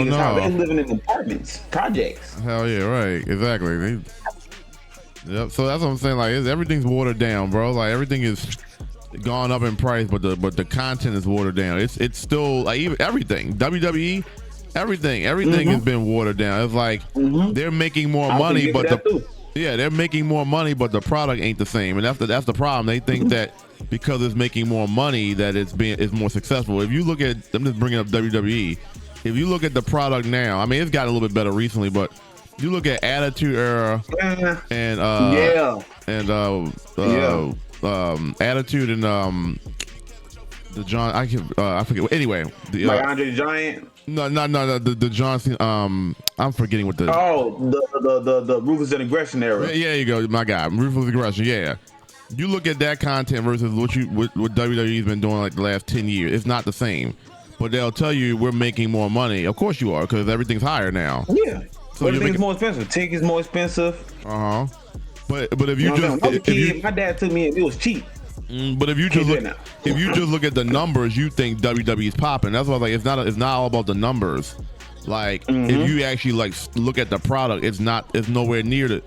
niggas' no. house. They living in apartments, projects. Hell yeah, right. Exactly. Yep. So that's what I'm saying. Like, everything's watered down, bro. Like, everything is gone up in price, but the content is watered down. It's still like even everything. WWE, everything has been watered down. It's like they're making more money, but they're making more money, but the product ain't the same, and that's the problem. They think that because it's making more money that it's more successful. If you look at, I'm just bringing up WWE. If you look at the product now, I mean, it's gotten a little bit better recently, but you look at Attitude Era and Attitude and the John, I forget. Anyway, like Andre the Giant. No, the Johnson. I'm forgetting what the the Ruthless and Aggression era. Yeah, you go, my guy, Ruthless Aggression. Yeah, you look at that content versus what WWE's been doing like the last 10 years. It's not the same, but they'll tell you we're making more money. Of course you are, because everything's higher now. Yeah, so everything's more expensive. Tickets more expensive. But if you just my dad took me and it was cheap. But if you just look at the numbers, you think WWE's popping. That's why I was like, it's not all about the numbers. Like if you actually like look at the product, it's nowhere near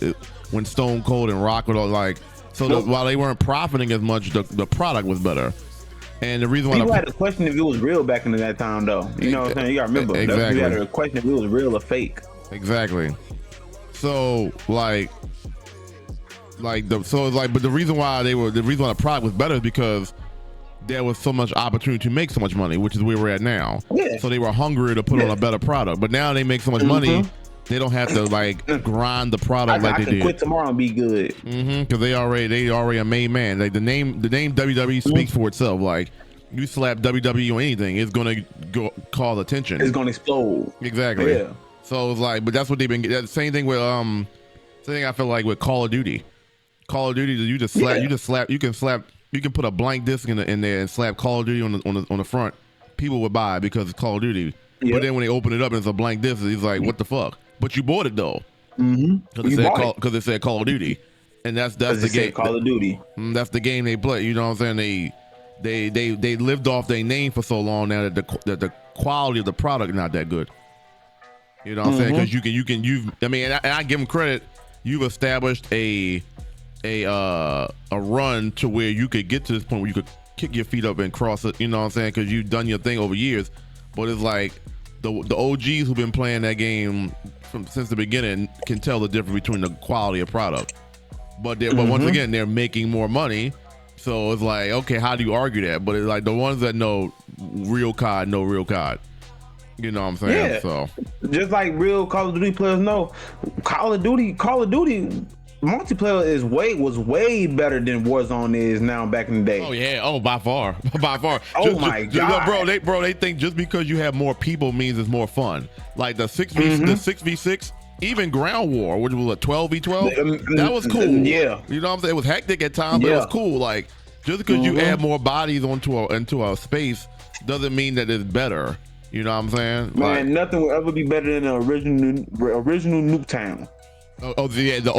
when Stone Cold and Rock were like. So while they weren't profiting as much, the product was better. And the reason why people had to question if it was real back in that time, though. You know what I'm saying? You gotta remember, exactly. You had to question if it was real or fake. Exactly. So but the reason why the product was better is because there was so much opportunity to make so much money, which is where we're at now. Yeah. So they were hungry to put on a better product, but now they make so much money, they don't have to like grind the product like they did. I can quit tomorrow and be good. Because they already a made man. Like the name WWE speaks for itself. Like you slap WWE on anything, it's gonna cause attention. It's gonna explode. Exactly. Yeah. So it's like, but that's what they've been. That's the same thing with same thing I feel like with Call of Duty. Call of Duty, you can put a blank disc in there and slap Call of Duty on the front. People would buy it because it's Call of Duty. Yep. But then when they open it up and it's a blank disc, it's like, what the fuck? But you bought it though, because it said Call of Duty, and that's the game. Call of Duty. That's the game they play. You know what I'm saying? They lived off their name for so long now that the quality of the product is not that good. You know what I'm saying? Because I give them credit. You've established a run to where you could get to this point where you could kick your feet up and cross it, you know what I'm saying? Because you've done your thing over years. But it's like the OGs who've been playing that game since the beginning can tell the difference between the quality of product. But once again, they're making more money. So it's like, okay, how do you argue that? But it's like the ones that know real COD know real COD. You know what I'm saying? Yeah. So just like real Call of Duty players know, Call of Duty multiplayer was way better than Warzone is now back in the day. Oh yeah, by far. Oh my god, they think just because you have more people means it's more fun. Like the 6v6, even Ground War, which was a 12v12, that was cool. Yeah, you know what I'm saying? It was hectic at times, but it was cool. Like just because you add more bodies into a space doesn't mean that it's better. You know what I'm saying? Man, nothing will ever be better than the original Nuketown. The OG, the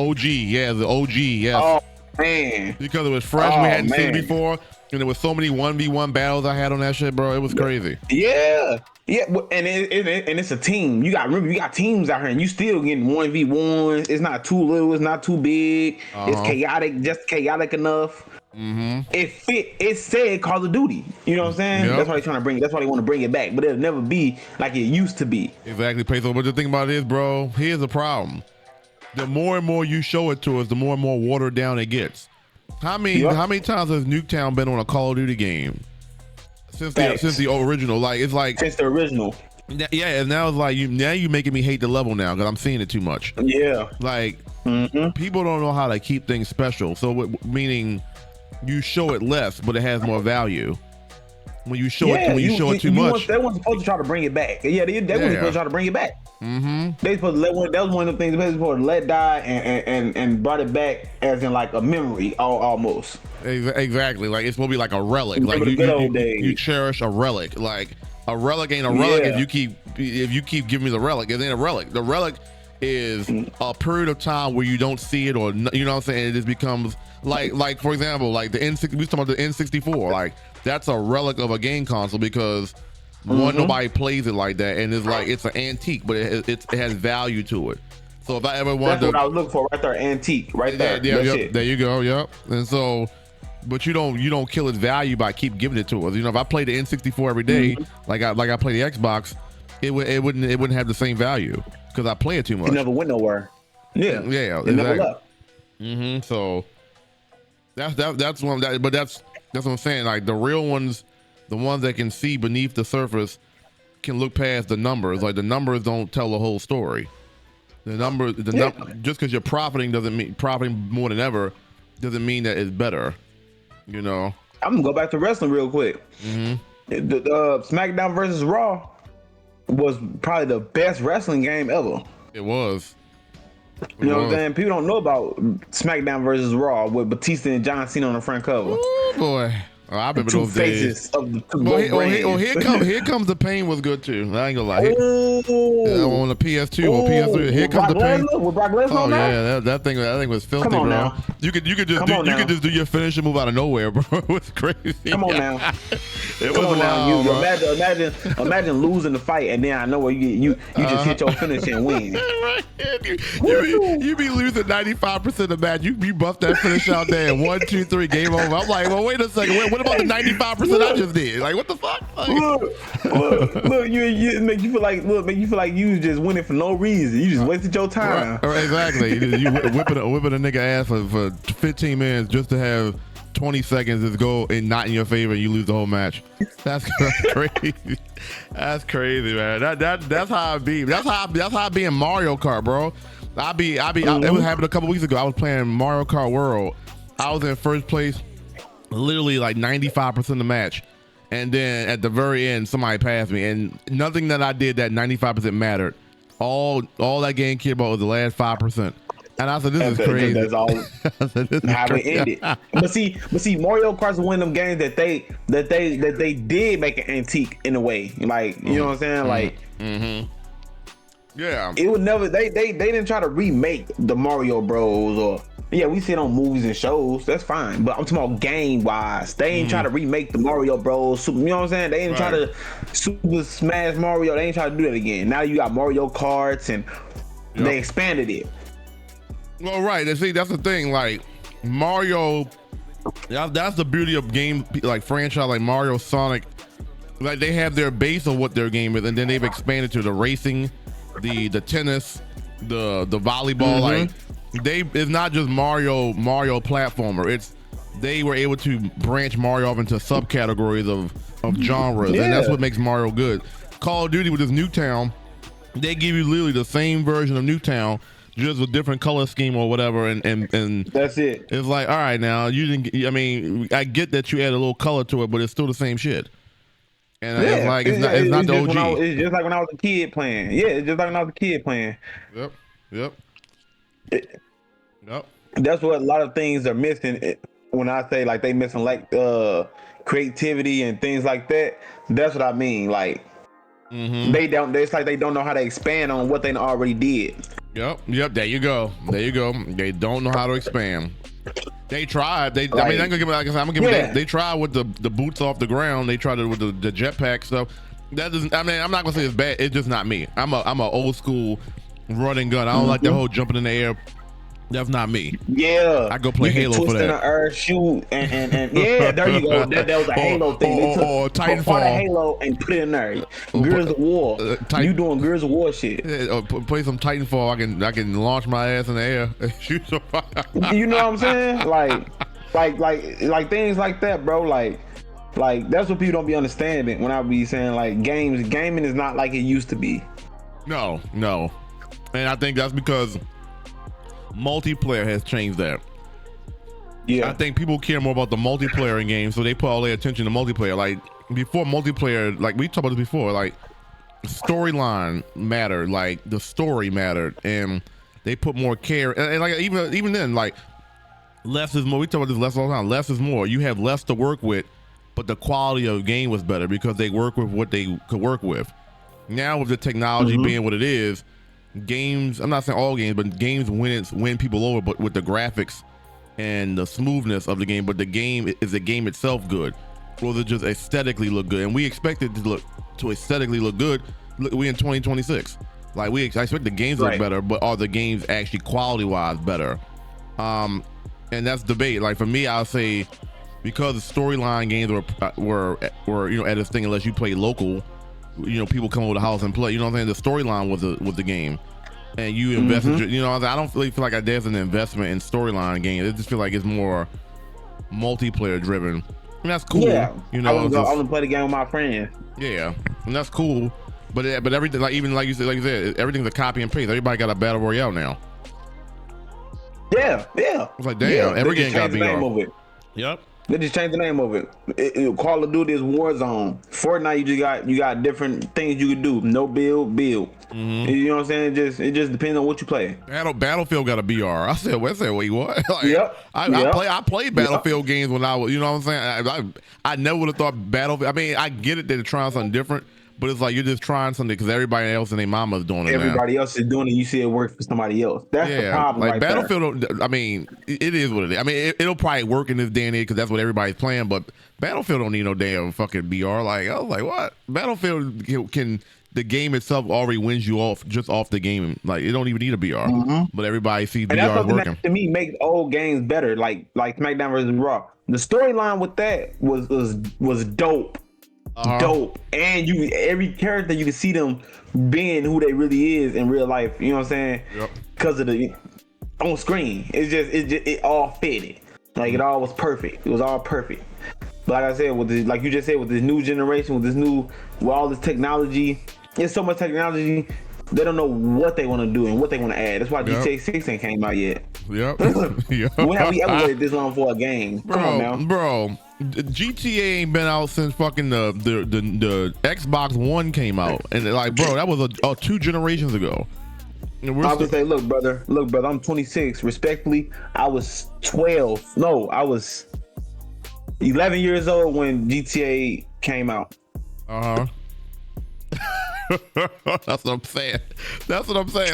OG, yes. Oh man, because it was fresh, we hadn't seen it before, and there was so many 1v1 battles I had on that shit, bro. It was crazy. Yeah, and it's a team. You got teams out here, and you still getting 1v1s. It's not too little, it's not too big. It's chaotic, just chaotic enough. It fit. It said Call of Duty. You know what I'm saying? Yep. That's why they're trying to bring it. That's why they want to bring it back. But it'll never be like it used to be. Exactly, Peso. But the thing about it is, bro, here's the problem. The more and more you show it to us, the more and more watered down it gets. How many times has Nuketown been on a Call of Duty game since the original? Like it's like since the original. Yeah, and now it's like you making me hate the level now because I'm seeing it too much. Yeah, like people don't know how to keep things special. So meaning you show it less, but it has more value. When you show it too much, they weren't supposed to try to bring it back. Yeah, they weren't supposed to try to bring it back. They supposed to that was one of the things they were supposed to let die and brought it back as in like a memory almost. Exactly, like it's supposed to be like a relic. Like you cherish a relic. Like a relic ain't a relic if you keep giving me the relic. It ain't a relic. The relic is a period of time where you don't see it, or you know what I'm saying. It just becomes like for example, like the N6. We was talking about the N64. Like that's a relic of a game console because One, nobody plays it like that, and it's like it's an antique, but it has value to it. So if I ever wanted, that's what I was looking for right there, antique, right there. Yeah, yep, there you go, yep. And so, but you don't kill its value by keep giving it to us. You know, if I play the N64 every day, like I play the Xbox, it wouldn't have the same value because I play it too much. It never went nowhere. Yeah, yeah, it never left. So that's one that, but that's what I'm saying. Like the real ones, the ones that can see beneath the surface, can look past the numbers. Like the numbers don't tell the whole story. The number, just because you're profiting doesn't mean profiting more than ever doesn't mean that it's better. You know. I'm gonna go back to wrestling real quick. The SmackDown versus Raw was probably the best wrestling game ever. It was. You know what I'm saying? People don't know about SmackDown versus Raw with Batista and John Cena on the front cover. Oh boy. Oh, I remember those days. Of the here comes the pain was good too. I ain't gonna lie. On the PS2 or PS3, here comes the pain. With Brock Lesnar on that? Yeah, that thing was filthy, bro. Now. You could just do your finisher move out of nowhere, bro. It was crazy. Come on now. It was wild, bro. Imagine losing the fight and then I know where you just hit your finisher and win. You be losing 95% of the match. You buff that finish out there and 1, 2, 3, game over. I'm like, well, wait a second. What about the 95% I just did? Like, what the fuck? Like, look, you make you feel like you was just winning for no reason. You just wasted your time. Right, exactly. You whipping a nigga ass for 15 minutes just to have 20 seconds is go and not in your favor and you lose the whole match. That's crazy. That's crazy, man. That's how I be. That's how I be in Mario Kart, bro. It was happening a couple weeks ago. I was playing Mario Kart World. I was in first place literally like 95% of the match, and then at the very end somebody passed me, and nothing that I did that 95% mattered. All that game cared about was the last 5%. And I said, this is crazy. That's all how it ended. But see, Mario Kart's one of them games that they did make an antique in a way. Like, you know what I'm saying? Like, yeah, it would never. They didn't try to remake the Mario Bros. Or we see it on movies and shows. That's fine. But I'm talking about game wise. They ain't try to remake the Mario Bros. You know what I'm saying? They didn't try to Super Smash Mario. They ain't try to do that again. Now you got Mario Karts and they expanded it. Well, right. And see, that's the thing. Like Mario, that's the beauty of game like franchise like Mario, Sonic. Like they have their base of what their game is, and then they've expanded to the racing, the tennis, the volleyball. Like it's not just Mario platformer. They were able to branch Mario off into subcategories of genres, and that's what makes Mario good. Call of Duty with this Nuketown, they give you literally the same version of Nuketown, just with different color scheme or whatever, and that's it. It's like, all right, now you didn't. I mean, I get that you add a little color to it, but it's still the same shit. And it's like it's not the OG. It's just like when I was a kid playing. Yeah, it's just like when I was a kid playing. Yep. That's what a lot of things are missing. When I say like they missing like creativity and things like that, that's what I mean. Like they don't. It's like they don't know how to expand on what they already did. Yep. There you go. They don't know how to expand. They tried. I mean, I'm gonna give it. They tried with the boots off the ground. They tried it with the jetpack stuff. That doesn't. I mean, I'm not gonna say it's bad. It's just not me. I'm a old school running gun. I don't like the whole jumping in the air. That's not me. Yeah, I go play Halo for that. Twist in the earth, shoot, and yeah, there you go. That was a Halo thing. They took Titanfall. Part of Halo and put it in there. Gears of War. You doing Gears of War shit? Play some Titanfall. I can launch my ass in the air and shoot some fire. You know what I'm saying? Like things like that, bro. Like that's what people don't be understanding when I be saying like gaming is not like it used to be. No, and I think that's because multiplayer has changed that. Yeah, I think people care more about the multiplayer in games, so they put all their attention to multiplayer. Like before multiplayer, like we talked about this before, like storyline mattered, like the story mattered, and they put more care. And like even then, like less is more. We talk about this less all the time. Less is more. You have less to work with, but the quality of the game was better because they work with what they could work with. Now with the technology being what it is, games, I'm not saying all games, but games win people over, but with the graphics and the smoothness of the game. But the game is the game itself good, or does it just aesthetically look good? And we expect it to aesthetically look good. Look, we in 2026. Like I expect the games to look better, but are the games actually quality wise better? And that's debate. Like for me, I'll say because the storyline games were at its thing, unless you play local, people come over the house and play. You know what I'm saying? The storyline was the game, and you invested. I don't really feel like there's an investment in storyline games. I just feel like it's more multiplayer driven. And that's cool. Yeah, I want to play the game with my friends. Yeah, and that's cool. But everything, like you said, everything's a copy and paste. Everybody got a battle royale now. Yeah. It's like damn, every game got VR. Yep. They just changed the name of it. Call of Duty is Warzone. Fortnite, you got different things you can do. No build. You know what I'm saying? It just depends on what you play. Battlefield got a BR. I said, wait, what? Like, I played Battlefield games when I was, you know what I'm saying? I never would have thought Battlefield. I mean, I get it, they're trying something different, but it's like you're just trying something because everybody else and their mama's doing it. Everybody else is doing it. You see it work for somebody else. That's the problem. Like Battlefield, I mean, it is what it is. I mean, it'll probably work in this day and age because that's what everybody's playing. But Battlefield don't need no damn fucking BR. Like I was like, what? Battlefield can the game itself already wins you off the game. Like it don't even need a BR. But everybody sees BR working. That, to me, makes old games better. Like SmackDown versus Raw. The storyline with that was dope. Dope, and every character you can see them being who they really is in real life. You know what I'm saying? Because of the on screen, it all fitted. Like it all was perfect. It was all perfect. But like I said, like you just said, with this new generation, with all this technology, there's so much technology. They don't know what they want to do and what they want to add. That's why GTA 6 ain't came out yet. Yep. When have we ever waited this long for a game? Come on now, bro. GTA ain't been out since fucking the Xbox One came out, and like, bro, that was 2 generations ago. I was gonna say, look, brother, I'm 26. Respectfully, I was 12. No, I was 11 years old when GTA came out. That's what I'm saying.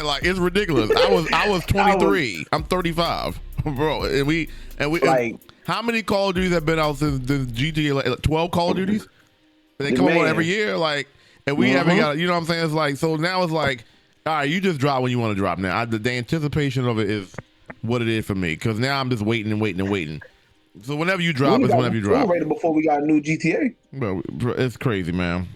Like, it's ridiculous. I was 23. I'm 35, bro. And we like, how many Call of Duties have been out since GTA? Like 12 Call of Duties. They come out every year. Like, and we haven't got. You know what I'm saying? It's like, so now it's like, all right, you just drop when you want to drop. Now the anticipation of it is what it is for me, because now I'm just waiting. So whenever you drop, it's whenever you drop. Before we got a new GTA. Bro, it's crazy, man.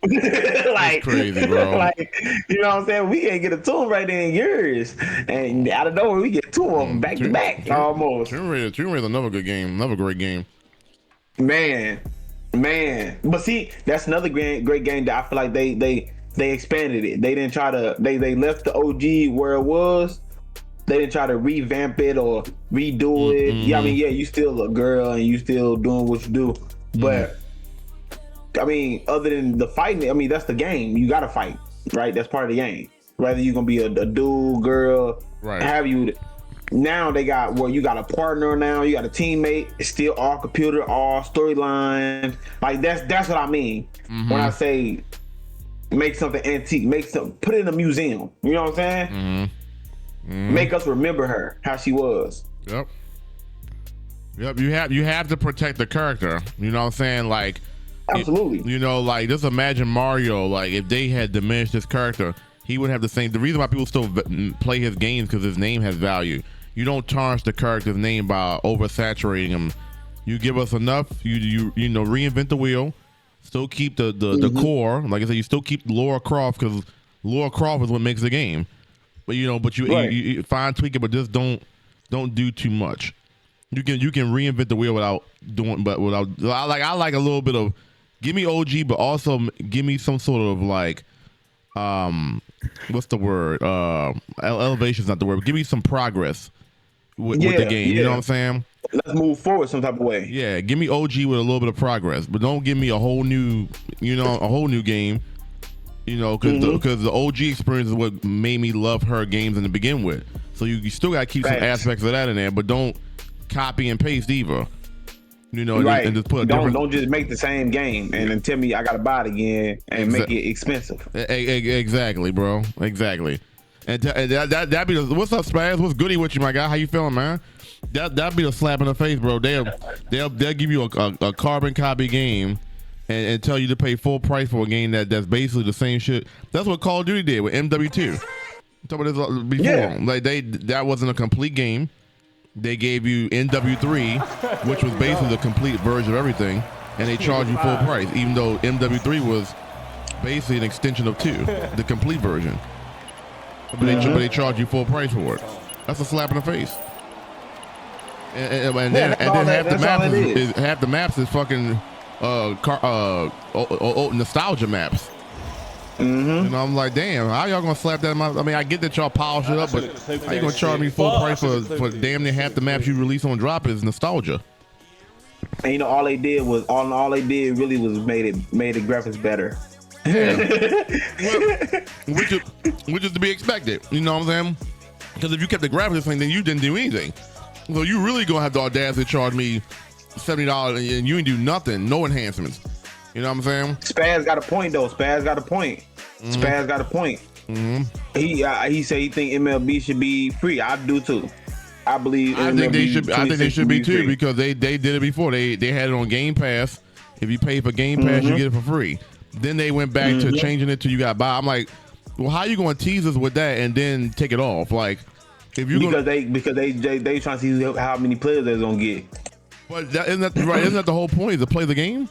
Like, it's crazy, bro. Like, you know what I'm saying? We ain't get a Tomb Raider in years, and out of nowhere we get 2 of them back to back almost. Tomb Raider is another good game, another great game. Man. But see, that's another great game that I feel like they expanded it. They didn't try to. They left the OG where it was. They didn't try to revamp it or redo it. Yeah, I mean, you still a girl and you still doing what you do, but. I mean, other than the fighting, I mean, that's the game. You gotta fight, right? That's part of the game. Whether you're gonna be a dude, girl, have you. Now they got you got a partner now. You got a teammate. It's still all computer, all storyline. Like that's what I mean when I say make something antique, put it in a museum. You know what I'm saying? Make us remember her, how she was. Yep. You have to protect the character. You know what I'm saying? Like. Absolutely. You know, like, just imagine Mario, like, if they had diminished his character, he would have the reason why people still play his games, because his name has value. You don't tarnish the character's name by oversaturating him. You give us enough, you reinvent the wheel, still keep the core. Like I said, you still keep Lara Croft, because Lara Croft is what makes the game. But you fine tweak it, but just don't do too much. You can reinvent the wheel without I like a little bit of. Give me OG, but also give me some sort of like, what's the word? Elevation's not the word. But give me some progress with the game. You know what I'm saying? Let's move forward some type of way. Yeah, give me OG with a little bit of progress, but don't give me a whole new game. Because the OG experience is what made me love her games in the begin with. So you still got to keep some aspects of that in there, but don't copy and paste either. And just put don't just make the same game and then tell me I gotta buy it again and make it expensive. Exactly, bro. Exactly. And that'd be what's up, Spaz? What's goody with you, my guy? How you feeling, man? That'd be a slap in the face, bro. They'll give you a carbon copy game and tell you to pay full price for a game that's basically the same shit. That's what Call of Duty did with MW2. Talk about this before. Yeah. Like that wasn't a complete game. They gave you NW3, which was basically the complete version of everything, and they charged you full price, even though MW3 was basically an extension of 2, the complete version. But they charge you full price for it. That's a slap in the face. And then half the maps is fucking nostalgia maps. You know, I'm like, damn, how y'all gonna slap that in my? I mean, I get that y'all polish it up, but how you gonna charge me full price for damn near half the maps you release on drop is nostalgia? And you know, all they did really was made the graphics better. Yeah. which is to be expected. You know what I'm saying? Because if you kept the graphics thing, then you didn't do anything. So you really gonna have the audacity to charge me $70 and you didn't do nothing, no enhancements. You know what I'm saying? Spaz got a point though. Spaz got a point. He said he think MLB should be free. I do too. I believe. I think they should be too, because they did it before. They had it on Game Pass. If you pay for Game Pass, you get it for free. Then they went back to changing it to you got to buy. I'm like, well, how you going to tease us with that and then take it off? Like, if you because they trying to see how many players they're gonna get. But isn't that right? Isn't that the whole point? Is to play the game?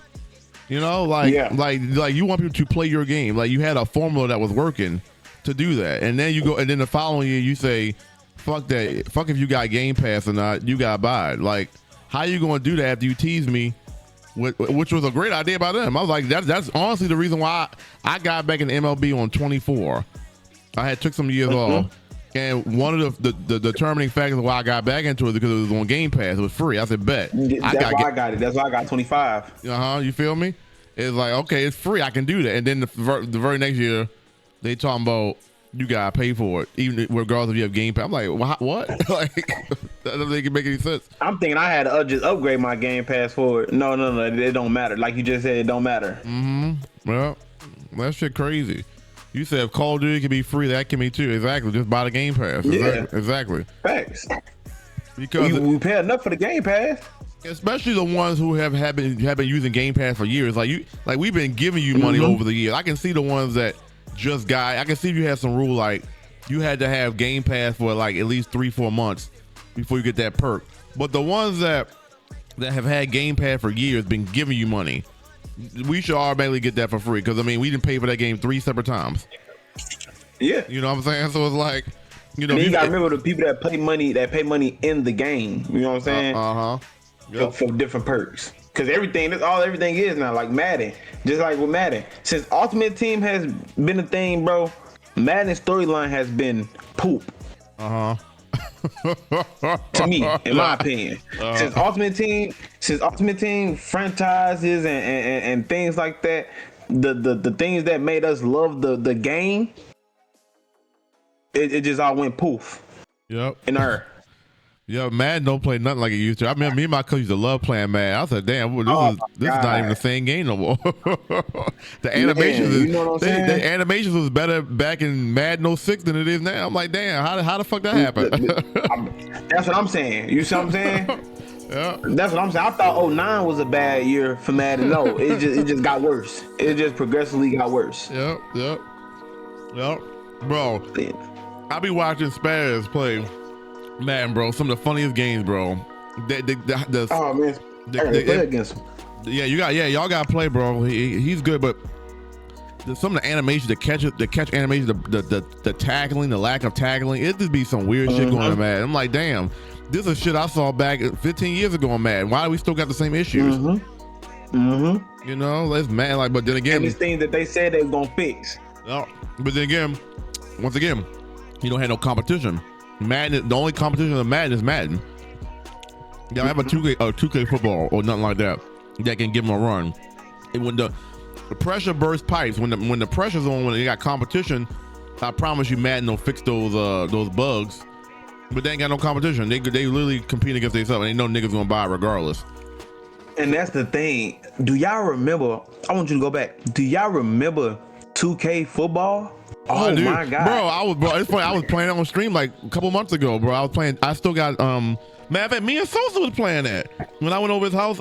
You know, like you want people to play your game. Like you had a formula that was working to do that, and then you go, and then the following year you say, "Fuck that! Fuck if you got Game Pass or not. You gotta buy it." Like, how you gonna do that after you tease me? Which was a great idea by them. I was like, that's honestly the reason why I got back in MLB on 24. I had took some years off, and one of the determining factors why I got back into it because it was on Game Pass. It was free. I said, bet. That's why I got it. That's why I got 25. You feel me? It's like, okay, it's free. I can do that. And then the very next year, they talking about you gotta pay for it, even regardless if you have Game Pass. I'm like, what? Like, that doesn't make any sense. I'm thinking I had to just upgrade my Game Pass for it. No, it don't matter. Like you just said, it don't matter. Well, that shit crazy. You said if Call of Duty can be free, that can be too. Exactly. Just buy the Game Pass. Yeah. Exactly. Facts. Because we pay enough for the Game Pass. Especially the ones who have been using Game Pass for years. Like we've been giving you money over the years. I can see the ones that just got. I can see if you had some rule like you had to have Game Pass for like at least 3-4 months before you get that perk. But the ones that have had Game Pass for years, been giving you money, we should automatically get that for free. Because I mean, we didn't pay for that game 3 separate times. Yeah, you know what I'm saying. So it's like, you know, and you gotta remember the people that pay money in the game. You know what I'm saying? For different perks. Because everything is now, like Madden. Just like with Madden. Since Ultimate Team has been a thing, bro, Madden's storyline has been poop. To me, in my opinion. Since Ultimate Team franchises and things like that, the things that made us love the game, it just all went poof. Yep. In her. Yeah, Madden don't play nothing like it used to. I mean, me and my coach used to love playing Madden. I said, damn, this is not even the same game no more. The animations, the animations was better back in Madden 06 than it is now. I'm like, damn, how the fuck that happened? That's what I'm saying. You see what I'm saying? Yeah. That's what I'm saying. I thought 09 was a bad year for Madden. No, it just got worse. It just progressively got worse. Yep. Bro, I be watching Spaz play Madden, bro. Some of the funniest games, bro. Oh man, play against him. Yeah, y'all gotta play, bro. He's good, but some of the animations, the catch animations, the tackling, the lack of tackling, it just be some weird shit going on, Madden. I'm like, damn, this is shit I saw back 15 years ago on Madden. Why do we still got the same issues? You know, that's mad. Like, but then again, and these things that they said they was gonna fix. No, but then again, once again, you don't have no competition. Madden, the only competition of Madden is Madden. Y'all have a 2K football or nothing like that can give them a run. And when the pressure bursts pipes, when the pressure's on, when they got competition, I promise you Madden will fix those bugs. But they ain't got no competition. They literally compete against themselves, and ain't no niggas gonna buy it regardless. And that's the thing. Do y'all remember? I want you to go back. Do y'all remember 2K football? Oh my god, bro! It's funny. I was playing it on stream like a couple months ago, bro. I was playing. I still got matter of fact, me and Sosa was playing that when I went over his house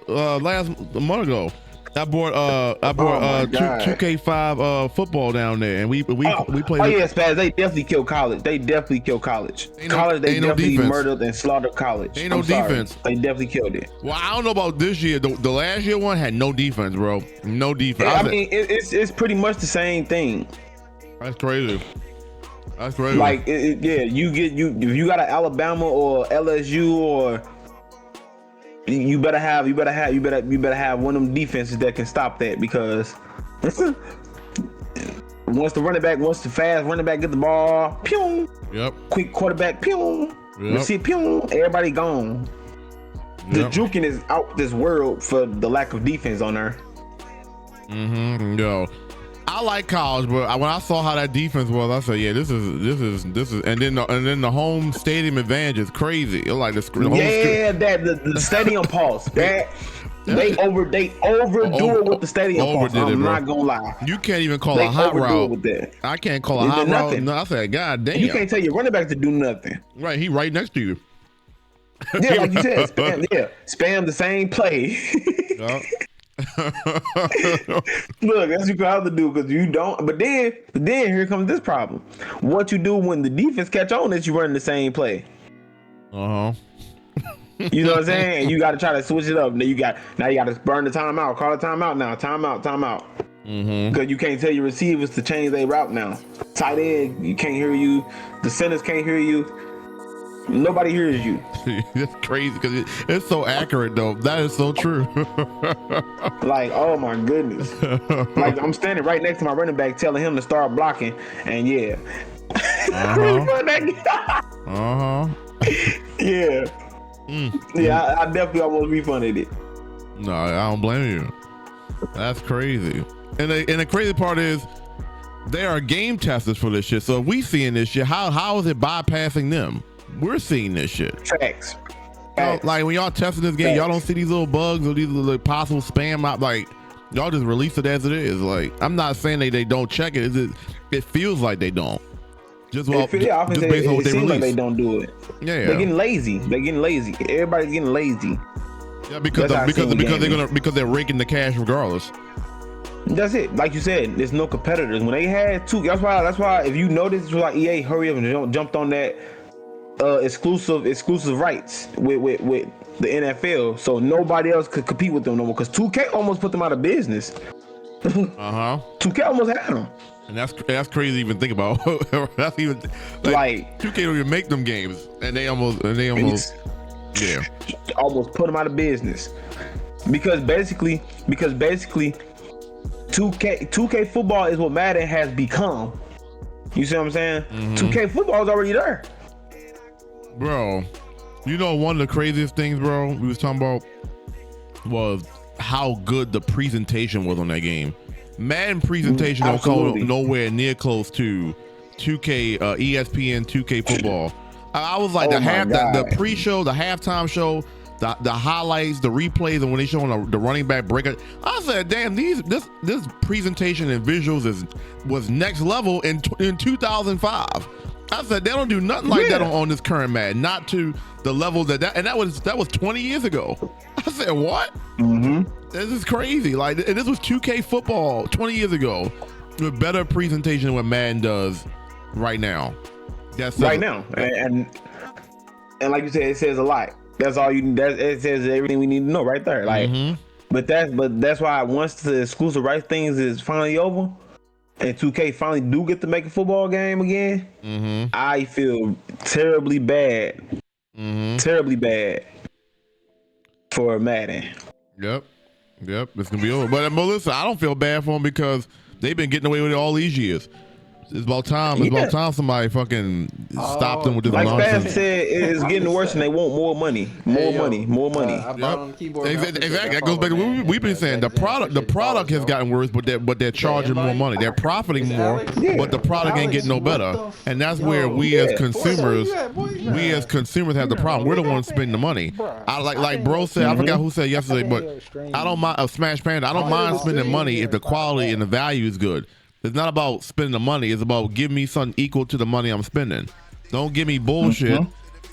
last month ago. I bought 2K5 football down there, and we played. Oh yeah, Spaz. They definitely killed college. They definitely killed college. They definitely murdered and slaughtered college. Ain't no defense. They definitely killed it. Well, I don't know about this year. The last year one had no defense, bro. No defense. Yeah, I mean, it's pretty much the same thing. That's crazy. That's crazy. Like, if you got an Alabama or LSU or you better have one of them defenses that can stop that, because once the fast running back get the ball, pew. Yep. Quick quarterback, pew. Yep. See, pew. Everybody gone. The juking is out this world for the lack of defense on there. Yo, I like college, but when I saw how that defense was, I said, yeah, this is, and then the home stadium advantage is crazy. It's like the stadium pulse. That they overdo it with the stadium pulse. I'm not gonna lie. You can't even call a hot route with that. I can't call a hot route. No, I said, God damn. You can't tell your running back to do nothing. Right, he right next to you. Yeah, like you said, spam the same play. Look, that's what you have to do, because you don't. But then here comes this problem. What you do when the defense catch on that you run the same play? You know what I'm saying? And you got to try to switch it up. Now you got to burn the timeout. Call a timeout now. Timeout. Because you can't tell your receivers to change their route now. Tight end, you can't hear you. The centers can't hear you. Nobody hears you. That's crazy, because it's so accurate though. That is so true. Like, oh my goodness. Like, I'm standing right next to my running back telling him to start blocking, and yeah. Yeah. Yeah, I definitely almost refunded it. No, I don't blame you. That's crazy. And the crazy part is, they are game testers for this shit. So if we seeing this shit, how is it bypassing them? We're seeing this shit. Facts. Like, when y'all testing this game, y'all don't see these little bugs or these little possible spam. Like, y'all just release it as it is. Like, I'm not saying they don't check it. It feels like they don't. Just based on what they release. Like they don't do it. Yeah. They're getting lazy. Everybody's getting lazy. Yeah, because they're raking the cash regardless. That's it. Like you said, there's no competitors. When they had two, that's why if you notice, like EA hurry up and jumped on that exclusive rights with the NFL, so nobody else could compete with them no more, because 2K almost put them out of business. 2K almost had them. And that's crazy to even think about. That's even like 2K don't even make them games, and they almost almost put them out of business, because basically 2K football is what Madden has become. You see what I'm saying? 2K football is already there. Bro, you know, one of the craziest things, bro, we was talking about was how good the presentation was on that game. Madden presentation don't come nowhere near close to 2K ESPN 2K football. I was like, the pre-show, the halftime show, the highlights, the replays, and when they showing the running back breakout, I said, damn, this presentation and visuals was next level in 2005. I said, they don't do nothing like that on this current Madden, not to the level that was 20 years ago. I said, what? This is crazy. Like, and this was 2K football 20 years ago with better presentation than what Madden does right now. That's right now, and like you said, it says a lot. That's all you. It says everything we need to know right there. Like, but that's why once the exclusive rights things is finally over, and 2K finally do get to make a football game again, I feel terribly bad. Terribly bad for Madden. Yep, it's gonna be over. But Melissa, I don't feel bad for them, because they've been getting away with it all these years. It's about time. It's about time somebody fucking stop them with this nonsense. Like Spaz said, it's getting worse, and they want more money, more money. Exactly. That goes back to what we've been saying. The product has gotten worse, but they're charging more money. They're profiting more, but the product ain't getting no better. And that's where we as consumers have the problem. We're the ones spending the money. I like bro said. I forgot who said yesterday, but I don't mind Smash Panda. I don't mind spending money if the quality and the value is good. It's not about spending the money. It's about giving me something equal to the money I'm spending. Don't give me bullshit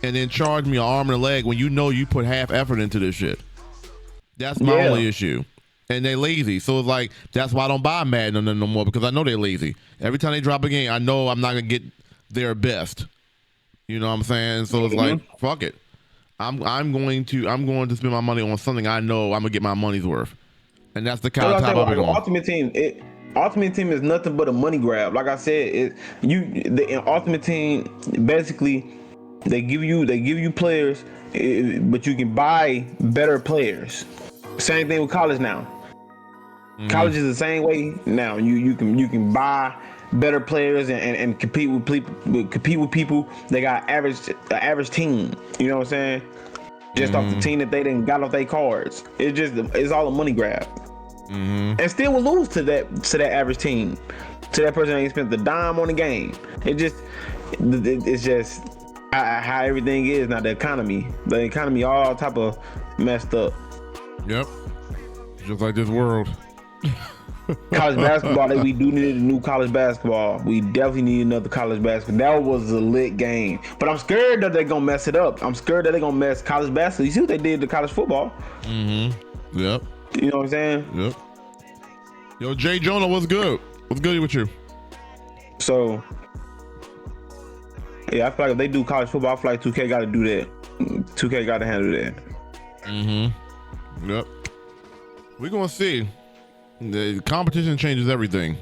and then charge me an arm and a leg when you know you put half effort into this shit. That's my only issue. and they lazy. So it's like that's why I don't buy Madden no more, because I know they're lazy. Every time they drop a game, I know I'm not gonna get their best. You know what I'm saying? So it's like, fuck it. I'm going to spend my money on something I know I'm gonna get my money's worth, and that's the kind of type of Ultimate Team. Ultimate Team is nothing but a money grab. Like I said, the Ultimate Team basically they give you players, but you can buy better players. Same thing with college now. College is the same way now. You can buy better players and compete with people. They got average team. You know what I'm saying? Just off the team that they didn't got off their cards. It's all a money grab. And still will lose to that average team, to that person that ain't spent the dime on the game. It's just how everything is now. The economy all type of messed up. Yep, just like this world. College basketball, we do need a new college basketball. We definitely need another college basketball. That was a lit game, but I'm scared that they're gonna mess it up. I'm scared that they're gonna mess college basketball. You see what they did to college football? Yep. You know what I'm saying? Yep. Yo, Jay Jonah, what's good? What's good with you? So, yeah, I feel like if they do college football, I feel like 2K got to do that. 2K got to handle that. Yep. We're gonna see. The competition changes everything.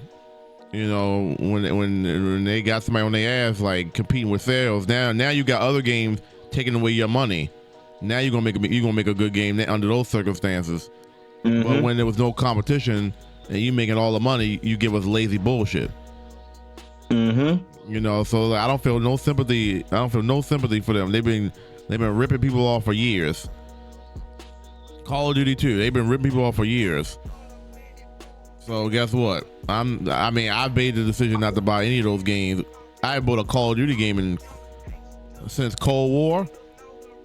You know, when they got somebody on their ass like competing with sales, now you got other games taking away your money. Now you're gonna make a good game under those circumstances. But when there was no competition and you making all the money, you give us lazy bullshit. You know, so like, I don't feel no sympathy. I don't feel no sympathy for them. They've been ripping people off for years. Call of Duty 2, they've been ripping people off for years. So guess what? I made the decision not to buy any of those games. I ain't bought a Call of Duty game since Cold War.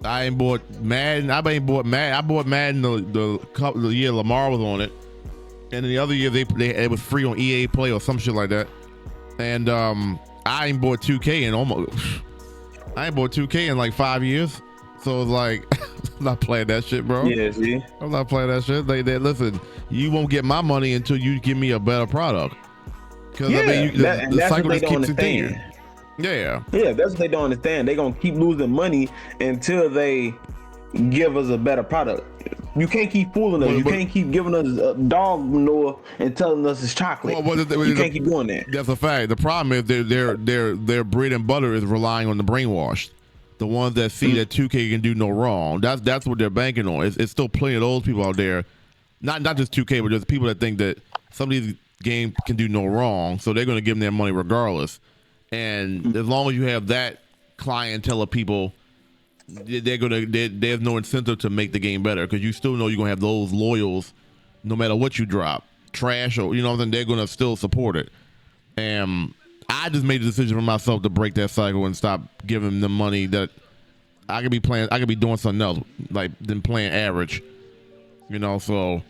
I ain't bought Madden. I bought Madden the year Lamar was on it, and then the other year it was free on EA Play or some shit like that. And I ain't bought 2K in like 5 years. So it's like I'm not playing that shit, bro. Yeah, see, I'm not playing that shit. They listen. You won't get my money until you give me a better product. Because the cycle just keeps continuing. Yeah, that's what they don't understand. They're gonna keep losing money until they give us a better product. You can't keep fooling us. You can't keep giving us dog manure and telling us it's chocolate. You can't keep doing that. That's a fact. The problem is their bread and butter is relying on the brainwashed. The ones that see that 2K can do no wrong. That's what they're banking on. It's still plenty of those people out there. Not just 2K, but there's people that think that some of these games can do no wrong, so they're going to give them their money regardless. And as long as you have that clientele of people, there's no incentive to make the game better, because you still know you're going to have those loyals no matter what you drop, trash or they're going to still support it. And I just made the decision for myself to break that cycle and stop giving them money that I could be playing. I could be doing something else than playing average. So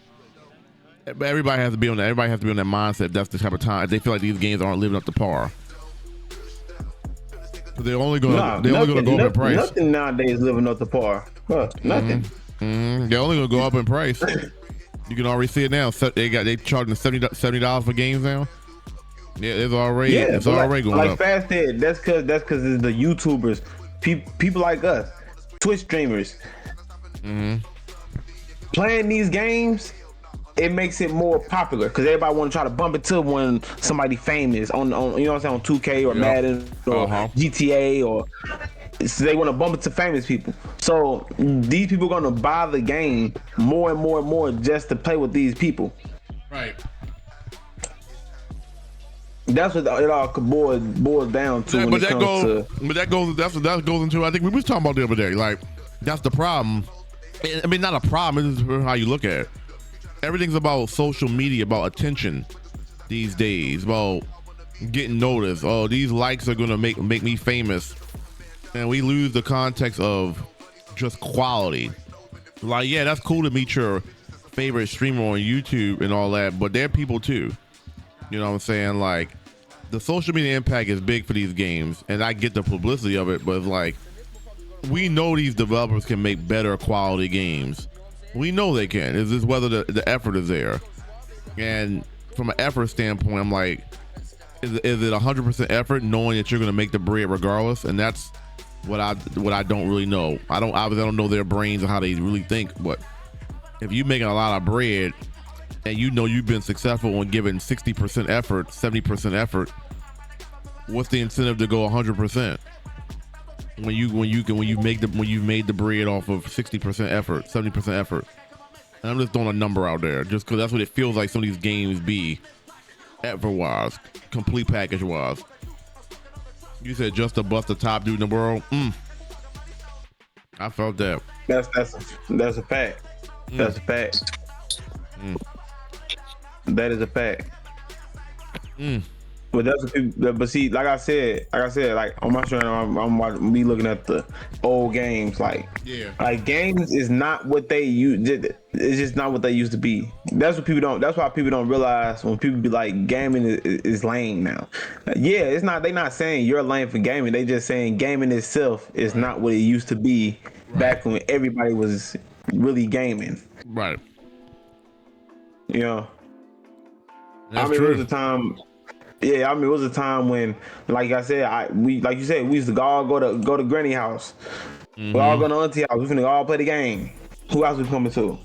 everybody has to be on that. Everybody has to be on that mindset. That's the type of time they feel like these games aren't living up to par. They're only going to go up in price. Nothing nowadays living up to par. Nothing. They're only going to go up in price. You can already see it now. They charging $70 for games now. Yeah, it's already going up. Like Fast said, that's because it's the YouTubers, people like us, Twitch streamers, playing these games. It makes it more popular because everybody want to try to bump into when somebody famous on on 2K or Madden or GTA, or so they want to bump into famous people. So these people are gonna buy the game more and more and more just to play with these people. Right. That's what it all boils down to. That goes into, I think we was talking about the other day. Like, that's the problem. I mean, not a problem. It's how you look at it. Everything's about social media, about attention these days, about getting noticed. Oh, these likes are gonna make me famous, and we lose the context of just quality. Like, yeah, that's cool to meet your favorite streamer on YouTube and all that, but they're people too. You know what I'm saying? Like, the social media impact is big for these games, and I get the publicity of it, but it's like, we know these developers can make better quality games. We know they can. It's just whether the effort is there. And from an effort standpoint, I'm like, is it 100% effort, knowing that you're going to make the bread regardless? And that's what I don't really know. Obviously I don't know their brains or how they really think. But if you're making a lot of bread and you know you've been successful in giving 60% effort, 70% effort, what's the incentive to go 100%? When you made the bread off of 60% effort, 70% effort. And I'm just throwing a number out there just because that's what it feels like some of these games be, effort wise, complete package wise. You said just to bust the top dude in the world. I felt that. That's a fact. That's a fact. That is a fact. But that's but see, like I said, like on my channel, I'm be looking at the old games. Like games is not what they used. It's just not what they used to be. That's what people don't. That's why people don't realize when people be like, gaming is lame now. Yeah, it's not. They not saying you're lame for gaming. They just saying gaming itself is not what it used to be back when everybody was really gaming. Right. You know. That's It true. was a time. Yeah, it was a time when, like I said, we used to all go to granny house. We all go to auntie house. We finna all play the game. Who else we coming to?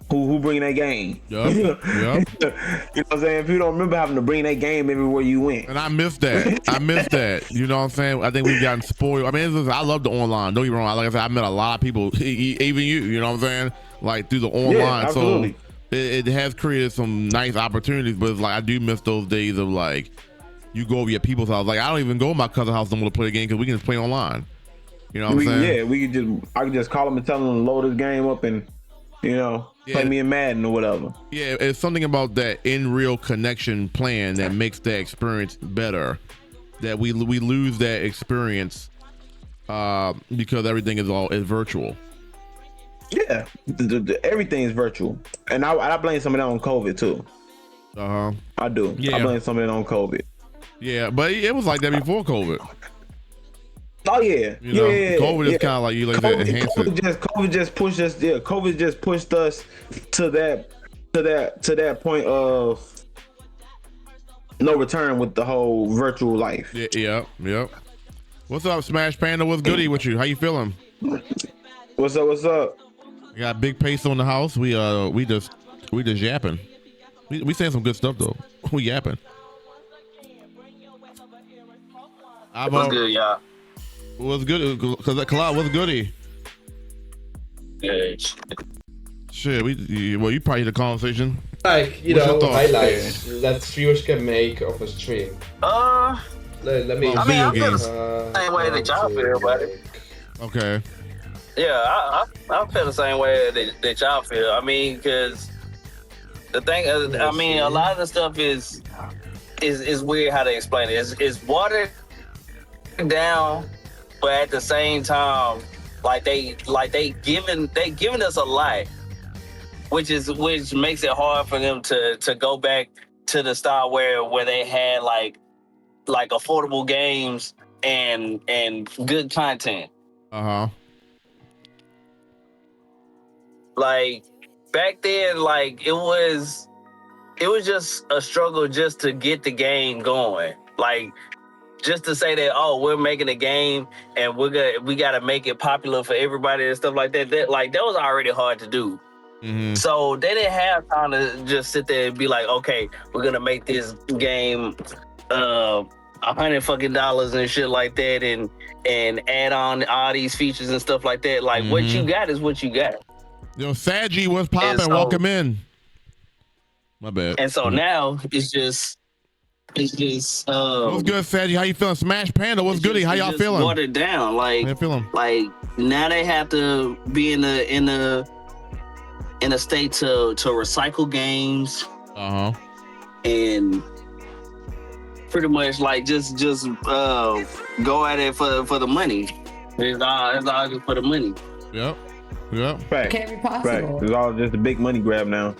Who bringing that game? Yep. You know what I'm saying? If you don't remember having to bring that game everywhere you went. And I missed that. You know what I'm saying? I think we've gotten spoiled. I mean, I love the online. Don't get me wrong. Like I said, I met a lot of people, even you know what I'm saying? Like through the online. Yeah, absolutely. So it has created some nice opportunities, but it's like I do miss those days of like you go over your people's house. Like I don't even go to my cousin's house no more to play the game because we can just play online. You know what I'm saying? Yeah, I could just call them and tell them to load this game up and play me in Madden or whatever. Yeah, it's something about that in real connection plan that makes that experience better. That we lose that experience because everything is virtual. Yeah, everything is virtual, and I blame some of that on COVID too. I do. Yeah. I blame some of that on COVID. Yeah, but it was like that before COVID. Oh yeah, COVID is kind of like COVID just pushed us. Yeah, COVID just pushed us to that point of no return with the whole virtual life. Yep. What's up, Smash Panda? What's goody with you? How you feeling? What's up? We got Big Peso in the house. We just yapping. We saying some good stuff though. We yapping. What's good, y'all? What's good? Cause Kalad, what's goody? Good. Shit, you probably the conversation. Like, highlights that viewers can make of a stream. Let me. I mean, I feel the same way that y'all feel, buddy. Okay. Yeah, I feel the same way that y'all feel. I mean, because the thing, I mean, a lot of the stuff is weird how they explain it. It's watered down, but at the same time, like they giving us a lot, which makes it hard for them to go back to the style where they had like affordable games and good content. Like back then, like it was just a struggle just to get the game going. Like just to say that, oh, we're making a game and we gotta make it popular for everybody and stuff like that. That was already hard to do. So they didn't have time to just sit there and be like, okay, we're gonna make this game $100 and shit like that and add on all these features and stuff like that. Like what you got is what you got. Yo, Saji, what's poppin'? Welcome in. My bad. And so now it's just what's good, Saji? How you feeling? Smash Panda, what's goody? How y'all feeling? Watered down. Like how you feeling? Like now they have to be in a state to recycle games. And pretty much like just go at it for the money. It's all just for the money. Yep. Right. Can't be possible. Right. It's all just a big money grab now.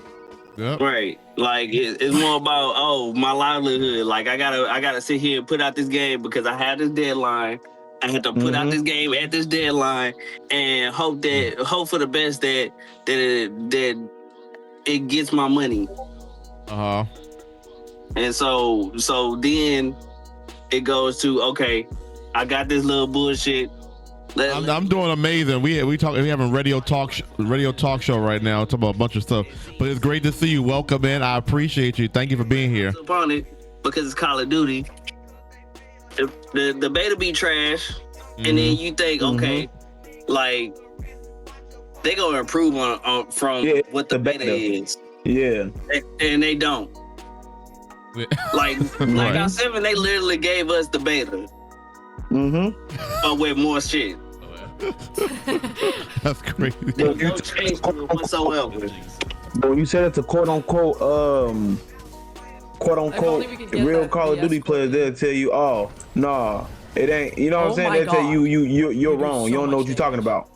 Yep. Right. Like it's more about my livelihood. Like I gotta sit here and put out this game because I have this deadline, I had to put out this game at this deadline and hope for the best that it gets my money. And so then it goes to, okay, I got this little bullshit. I'm doing amazing. We having radio talk show right now. Talking about a bunch of stuff, but it's great to see you. Welcome in. I appreciate you. Thank you for being here. Upon it because it's Call of Duty. The beta be trash, and then you think, okay, like they gonna improve on from what the beta is. Yeah, and they don't. Like Blackout 7, they literally gave us the beta. But with more shit. That's crazy. There's no change to it whatsoever. But when you said it's a quote unquote real Call of Duty players, they'll tell you, oh, nah, it ain't. You know what I'm saying? They'll tell you you're wrong. You don't know what you're talking about.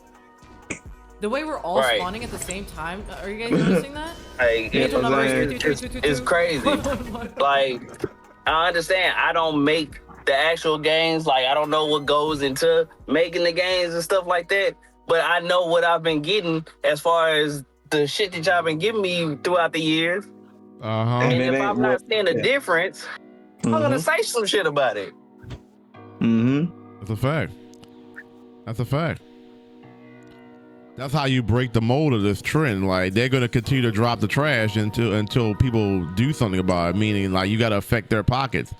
The way we're all spawning at the same time. Are you guys noticing that? It's crazy. Like, I understand. I don't make the actual games. Like, I don't know what goes into making the games and stuff like that. But I know what I've been getting as far as the shit that y'all been giving me throughout the years. And if I'm not seeing a difference, I'm gonna say some shit about it. That's a fact. That's a fact. That's how you break the mold of this trend. Like, they're gonna continue to drop the trash until people do something about it. Meaning, like, you gotta affect their pockets.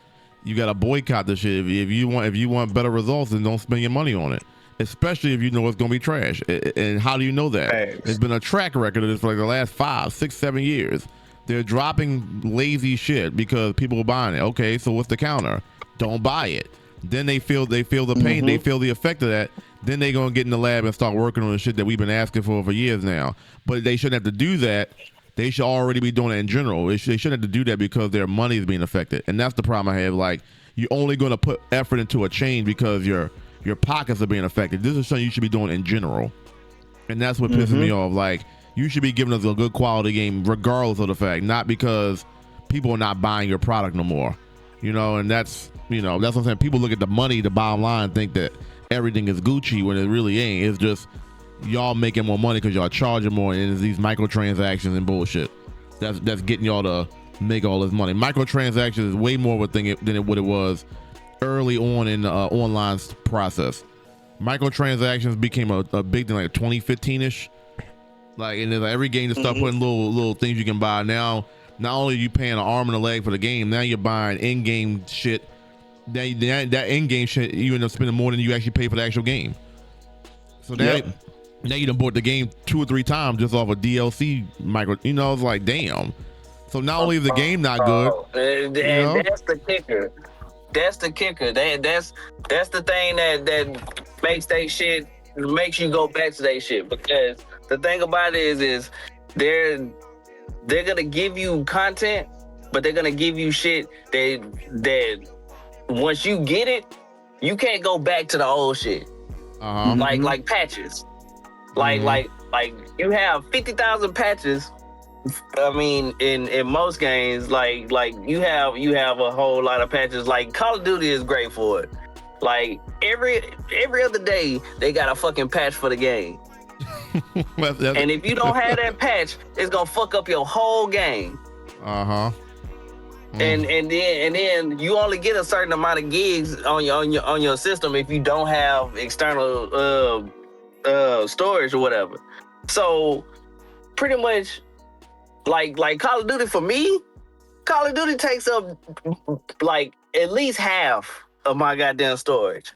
You gotta boycott the shit. If you want better results, then don't spend your money on it. Especially if you know it's gonna be trash. And how do you know that? It's been a track record of this for like the last 5, 6, 7 years. They're dropping lazy shit because people are buying it. Okay, so what's the counter? Don't buy it. Then they feel the pain, they feel the effect of that. Then they're gonna get in the lab and start working on the shit that we've been asking for years now. But they shouldn't have to do that. They should already be doing it in general. They shouldn't have to do that because their money is being affected. And that's the problem I have. Like, you're only gonna put effort into a change because your pockets are being affected. This is something you should be doing in general. And that's what pisses me off. Like, you should be giving us a good quality game regardless of the fact, not because people are not buying your product no more. You know, and that's what I'm saying. People look at the money, the bottom line, think that everything is Gucci when it really ain't. It's just y'all making more money because y'all charging more, and it's these microtransactions and bullshit. That's getting y'all to make all this money. Microtransactions is way more of a thing than what it was early on in the online process. Microtransactions became a big thing like 2015-ish. Like, and every game to start putting little things you can buy. Now, not only are you paying an arm and a leg for the game, now you're buying in-game shit. That in-game shit, you end up spending more than you actually pay for the actual game. So now you done bought the game 2 or 3 times just off a DLC micro. You know, it's like, damn. So not only is the game not good, that's the kicker. That's the kicker. That's the thing that makes they shit, makes you go back to they shit. Because the thing about it is they're gonna give you content, but they're gonna give you shit that once you get it, you can't go back to the old shit. Like patches. Like you have 50,000 patches. I mean, in most games, like you have a whole lot of patches. Like, Call of Duty is great for it. Like, every other day they got a fucking patch for the game. And if you don't have that patch, it's gonna fuck up your whole game. And then you only get a certain amount of gigs on your system if you don't have external storage or whatever. So pretty much, like Call of Duty, for me, Call of Duty takes up like at least half of my goddamn storage.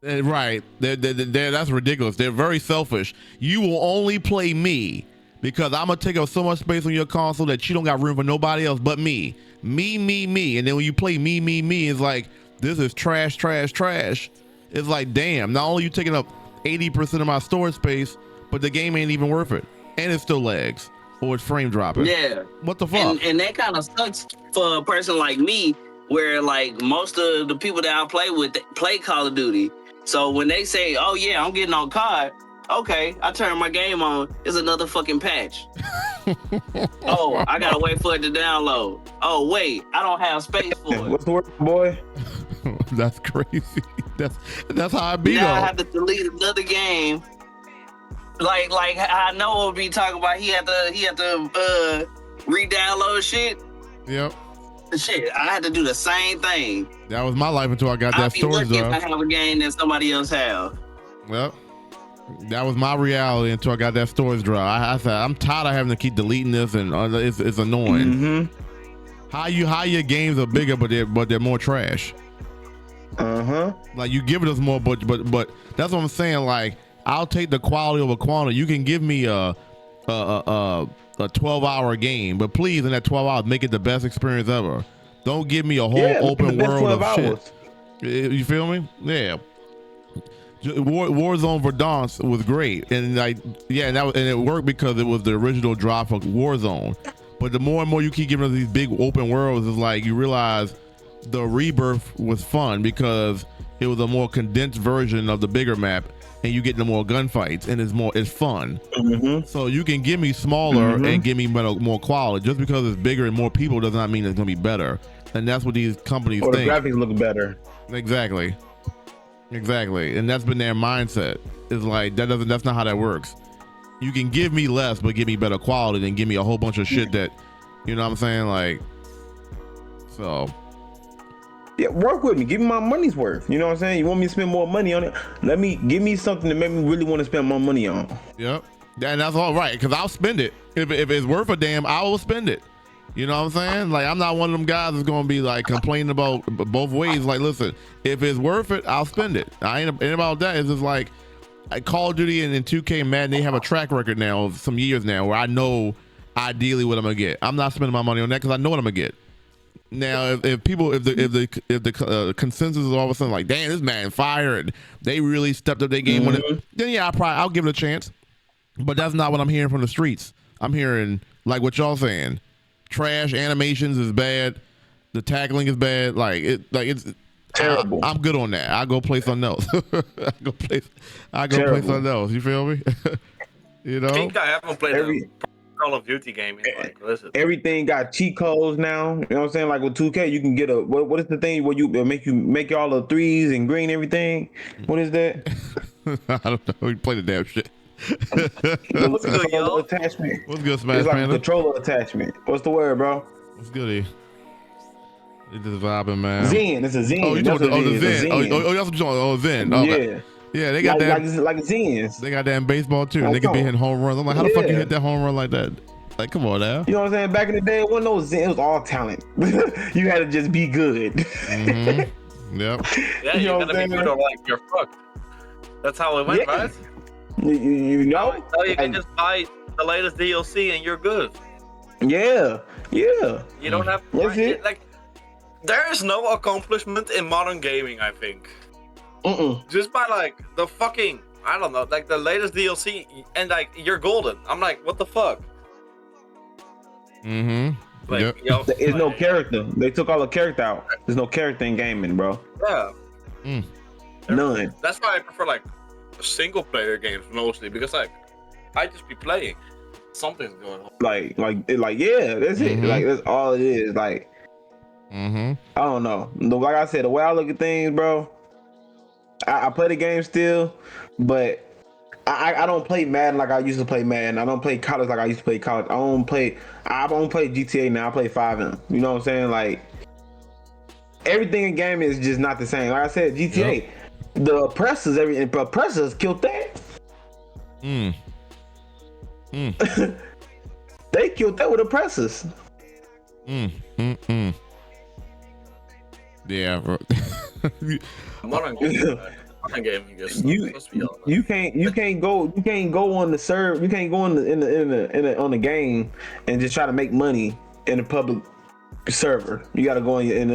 Right. That's ridiculous. They're very selfish. You will only play me because I'm going to take up so much space on your console that you don't got room for nobody else but me. Me. And then when you play me, it's like, this is trash. It's like, damn, not only are you taking up 80% of my storage space, but the game ain't even worth it. And it still lags or it's frame dropping. Yeah. What the fuck? And that kind of sucks for a person like me, where like most of the people that I play with play Call of Duty. So when they say, oh yeah, I'm getting on COD, okay, I turn my game on, it's another fucking patch. Oh, I gotta wait for it to download. Oh wait, I don't have space for it. What's the word, boy? That's crazy. That's how I beat now him. I have to delete another game. Like I know what we talking about. He had to re-download shit. Yep. Shit, I had to do the same thing. That was my life until I got that storage drive. I have a game that somebody else have. Well, that was my reality until I got that storage drive. I said I'm tired of having to keep deleting this, and it's annoying. How your games are bigger, but they're more trash. Like you give us more, but that's what I'm saying. Like I'll take the quality over quantity. You can give me a 12-hour game, but please in that 12 hours make it the best experience ever. Don't give me a whole open world of shit. You feel me? Yeah. Warzone Verdansk was great, and and it worked because it was the original drop for Warzone. But the more and more you keep giving us these big open worlds, it's like you realize the Rebirth was fun because it was a more condensed version of the bigger map, and you get the more gunfights, and it's fun. So you can give me smaller and give me more quality. Just because it's bigger and more people does not mean it's gonna be better. And that's what these companies think. The graphics look better. Exactly. And that's been their mindset. It's like that's not how that works. You can give me less, but give me better quality than give me a whole bunch of shit that, you know what I'm saying? Like, so. Yeah, work with me. Give me my money's worth. You know what I'm saying? You want me to spend more money on it? Give me something that make me really want to spend more money on. Yep. And that's all right, because I'll spend it. If it's worth a damn, I will spend it. You know what I'm saying? Like, I'm not one of them guys that's going to be like complaining about both ways. Like, listen, if it's worth it, I'll spend it. I ain't about that. It's just like Call of Duty and 2K and Madden, they have a track record now of some years now where I know ideally what I'm going to get. I'm not spending my money on that because I know what I'm going to get. Now, if the consensus is all of a sudden like, damn, this man fired, they really stepped up their game on it, then yeah, I'll give it a chance. But that's not what I'm hearing from the streets. I'm hearing like what y'all saying. Trash animations is bad. The tackling is bad. It's terrible. I'm good on that. I'll go play something else. I go play something else. You feel me? You know. I think I haven't played every Call of Duty game. Everything got cheat codes now. You know what I'm saying? Like with 2K, you can get what is the thing where you make all the threes and green everything? What is that? I don't know. You play the damn shit. What's good, yo? Attachment. What's good, Smash It's like Panda? a controller attachment. What's the word, bro? What's goody? It's just vibing, man. Zen. It's a Zen. Oh, you talking about the Zen? Oh, that's what you're talking about. Oh, Zen. Okay. Yeah, they got that. Like Zens. They got that in baseball too. And they can be hitting home runs. I'm like, how the fuck you hit that home run like that? Like, come on now. You know what I'm saying? Back in the day, it wasn't no Zen. It was all talent. You had to just be good. Yep. Yeah, you gotta be good or like you're fucked. That's how it went, right? You know? So you can just buy the latest DLC and you're good. Yeah. You don't have to like. There is no accomplishment in modern gaming, I think. Just by like the fucking, I don't know, like the latest DLC and like you're golden. I'm like, what the fuck? Like, yo, there's no character. They took all the character out. There's no character in gaming, bro. Yeah. None. That's why I prefer like single player games mostly, because like I just be playing. Something's going on. Like yeah, that's it. Like that's all it is. Like I don't know. Like I said, the way I look at things, bro, I play the game still, but I don't play Madden like I used to play Madden. I don't play college like I used to play college. I don't play GTA now. I play 5M. You know what I'm saying? Like everything in gaming is just not the same. Like I said, GTA, the oppressors killed that. They killed that with oppressors. Yeah, bro. Modern gaming just you can't go on the serve. You can't go on the game and just try to make money in a public server. You got to go in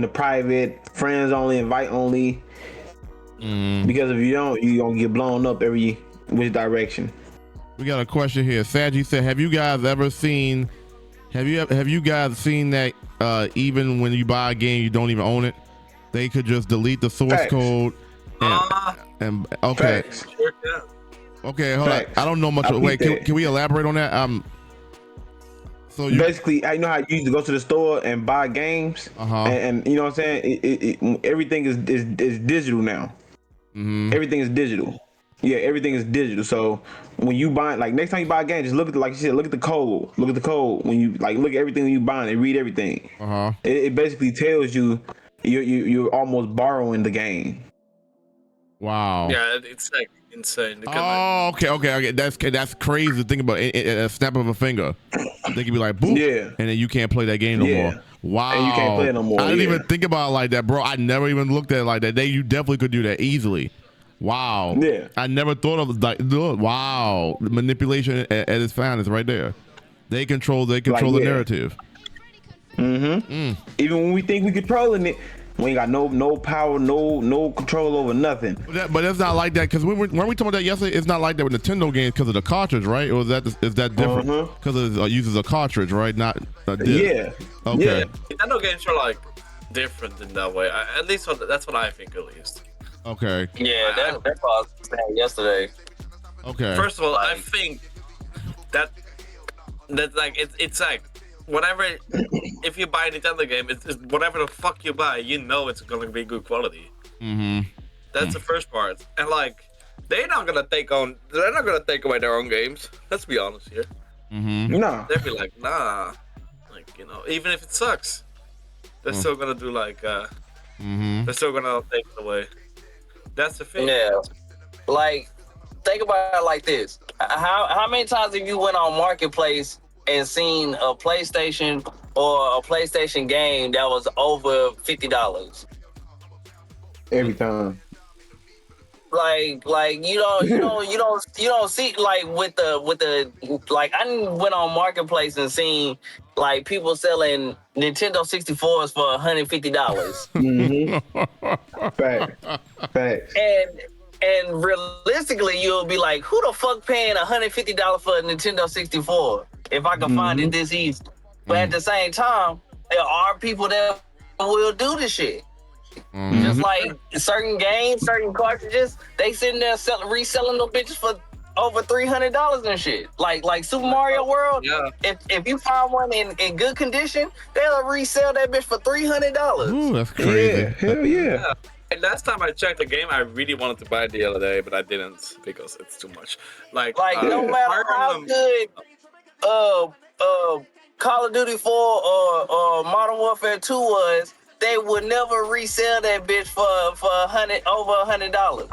the private, friends only, invite only. Because if you don't, you gonna get blown up every which direction. We got a question here. Saji said, "Have you guys seen that even when you buy a game you don't even own it, they could just delete the source code and okay." Facts. Okay, hold on. I don't know much. Wait, can we elaborate on that? So basically, I know how you used to go to the store and buy games, and you know what I'm saying. Everything is digital now. Everything is digital. Yeah, everything is digital. So when you buy, like next time you buy a game, just look at like you said, look at the code. Look at the code when you like look at everything when you buy and read everything. It basically tells you you're almost borrowing the game. Wow. Yeah, it's like insane. Oh, okay. That's crazy to think about. A snap of a finger, they can be like, boop, and then you can't play that game no more. Wow. And you can't play it no more. I didn't even think about it like that, bro. I never even looked at it like that. You definitely could do that easily. Wow. Yeah. I never thought of like, look, wow. The manipulation at its finest right there. They control the narrative. Even when we think we controlling it, we ain't got no power, no control over nothing. But it's not like that because when we talking about that yesterday, it's not like that with Nintendo games because of the cartridge, right? Or is that different? Because it uses a cartridge, right? Not a disc. Yeah. Okay. Yeah. Nintendo games are like different in that way. At least that's what I think, at least. Okay. Yeah, that's what I was saying yesterday. Okay. First of all, I think that like it's like whatever. If you buy a Nintendo game, it's whatever the fuck you buy, you know it's gonna be good quality. That's the first part, and like they're not gonna take away their own games. Let's be honest here. No. They'll be like, nah, like even if it sucks, they're still gonna do like they're still gonna take it away. That's the thing. Yeah, like think about it like this: how many times have you went on Marketplace and seen a PlayStation or a PlayStation game that was over $50? Every time. Like you don't see like with the like I went on Marketplace and seen like people selling Nintendo 64s for $150. Fact. And realistically, you'll be like, who the fuck paying $150 for a Nintendo 64 if I can find it this easy? But at the same time, there are people that will do this shit. Just like certain games, certain cartridges, they sitting there reselling those bitches for over $300 and shit. Like Super Mario World. Yeah. If you find one in good condition, they'll resell that bitch for $300. Ooh, that's crazy. Yeah, hell yeah. And last time I checked the game, I really wanted to buy it the other day, but I didn't because it's too much. Like no matter how good Call of Duty 4 or Modern Warfare 2 was, they would never resell that bitch for over $100.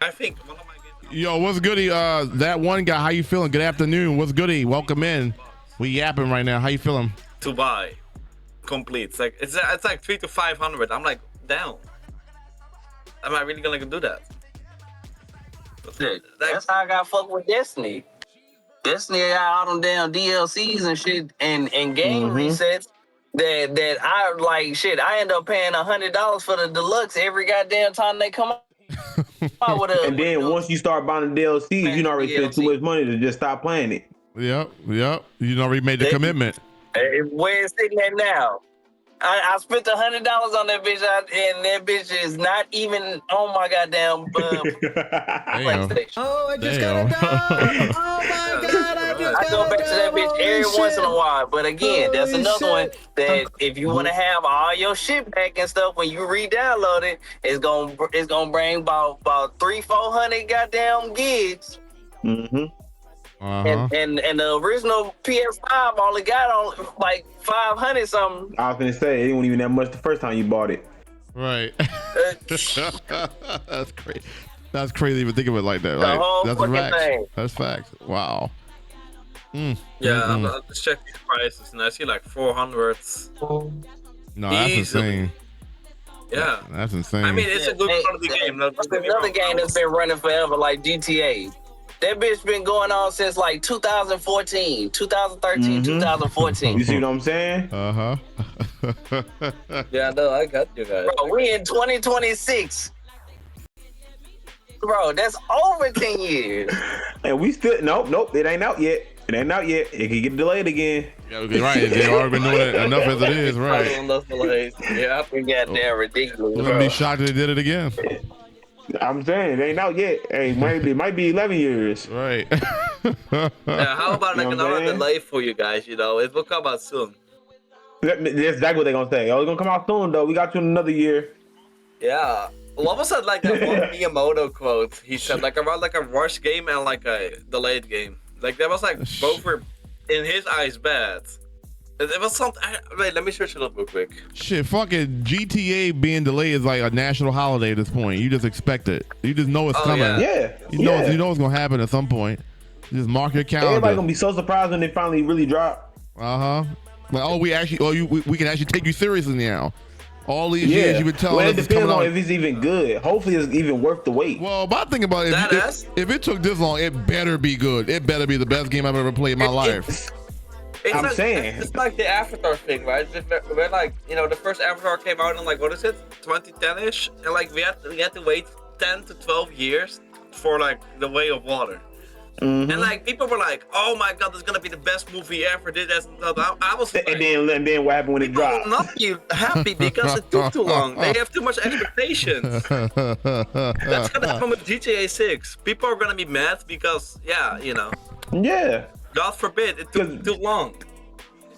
I think one of my games. Yo, what's goody? That one guy, how you feeling? Good afternoon. What's goody? Welcome in. We yapping right now. How you feeling? To buy complete. It's like 300 to 500. I'm like, damn. Am I really gonna do that? That's how I got fucked with Destiny. Destiny got all them damn DLCs and shit and game resets that I like shit. I end up paying $100 for the deluxe every goddamn time they come out with a. And then once you start buying the DLCs, you already spent too much money to just stop playing it. Yep. You already made the commitment. Where it's sitting at now. I spent $100 on that bitch, and that bitch is not even on my goddamn PlayStation. Oh, I just got it done. Oh my god, I go back to that bitch every once in a while. But again, that's another one that if you want to have all your shit back and stuff when you re-download it, it's gonna bring about 300-400 goddamn gigs. And the original PS5 only got on like 500 something. I was gonna say it wasn't even that much the first time you bought it. Right. That's crazy. That's crazy to even think of it like that. The whole That's fucking facts. thing. That's facts. Wow. Yeah, I'm just checking these prices and I see like 400. No, that's insane. Yeah, that's insane. I mean, it's a good quality game. Another game that's been running forever, like GTA. That bitch been going on since like 2014, 2013, 2014. You see what I'm saying? Yeah, no, I got you guys. Bro, we in 2026. Bro, that's over 10 years. And we still nope, it ain't out yet. It ain't out yet. It can get delayed again. Yeah, right. They already been doing it enough as it is, right? Yeah, we got damn ridiculous. We're gonna be shocked if they did it again. I'm saying it ain't out yet. Hey, it might be 11 years. Right. Yeah, how about like another delay for you guys? You know, it will come out soon. That's exactly what they're gonna say. Oh, it's gonna come out soon though. We got you in another year. Yeah. What was that like that one Miyamoto quote? He said like about like a rush game and like a delayed game. Like that was like both were in his eyes bad. It was something. Wait, let me search it up real quick. Shit, fucking GTA being delayed is like a national holiday at this point. You just expect it. You just know it's coming. Yeah. You know it's gonna happen at some point. Just mark your calendar. Everybody gonna be so surprised when they finally really drop. Like, we can actually take you seriously now. All these years you've been telling us it depends on if it's even good. Hopefully it's even worth the wait. Well, my thing about it, if it took this long, it better be good. It better be the best game I've ever played in my life. I'm saying it's like the Avatar thing, right? We're like, you know, the first Avatar came out in like, what is it, 2010ish, and like we had to wait 10 to 12 years for like The Way of Water. And like people were like, "Oh my god, this is gonna be the best movie ever." I was like, and then what happened when it dropped? Will not be happy because it took too long. They have too much expectations. That's gonna happen with GTA 6. People are gonna be mad because, you know. Yeah. God forbid it took too long.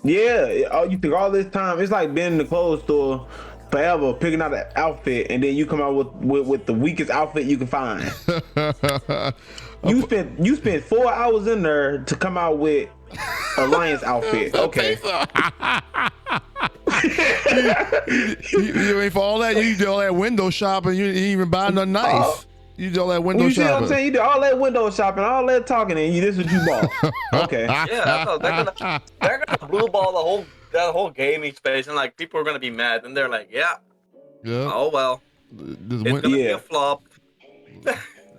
Yeah. You took all this time. It's like being in the clothes store forever, picking out an outfit, and then you come out with the weakest outfit you can find. You spent 4 hours in there to come out with a Lions outfit. Okay. you ain't for all that. You did all that window shopping. You didn't even buy nothing nice. You did all that window shopping. You see what I'm saying? You did all that window shopping, all that talking, and this is what you bought. Okay. Yeah, no, they're gonna blue ball that whole gaming space, and like people are gonna be mad, and they're like, yeah. Oh well. It's gonna be a flop.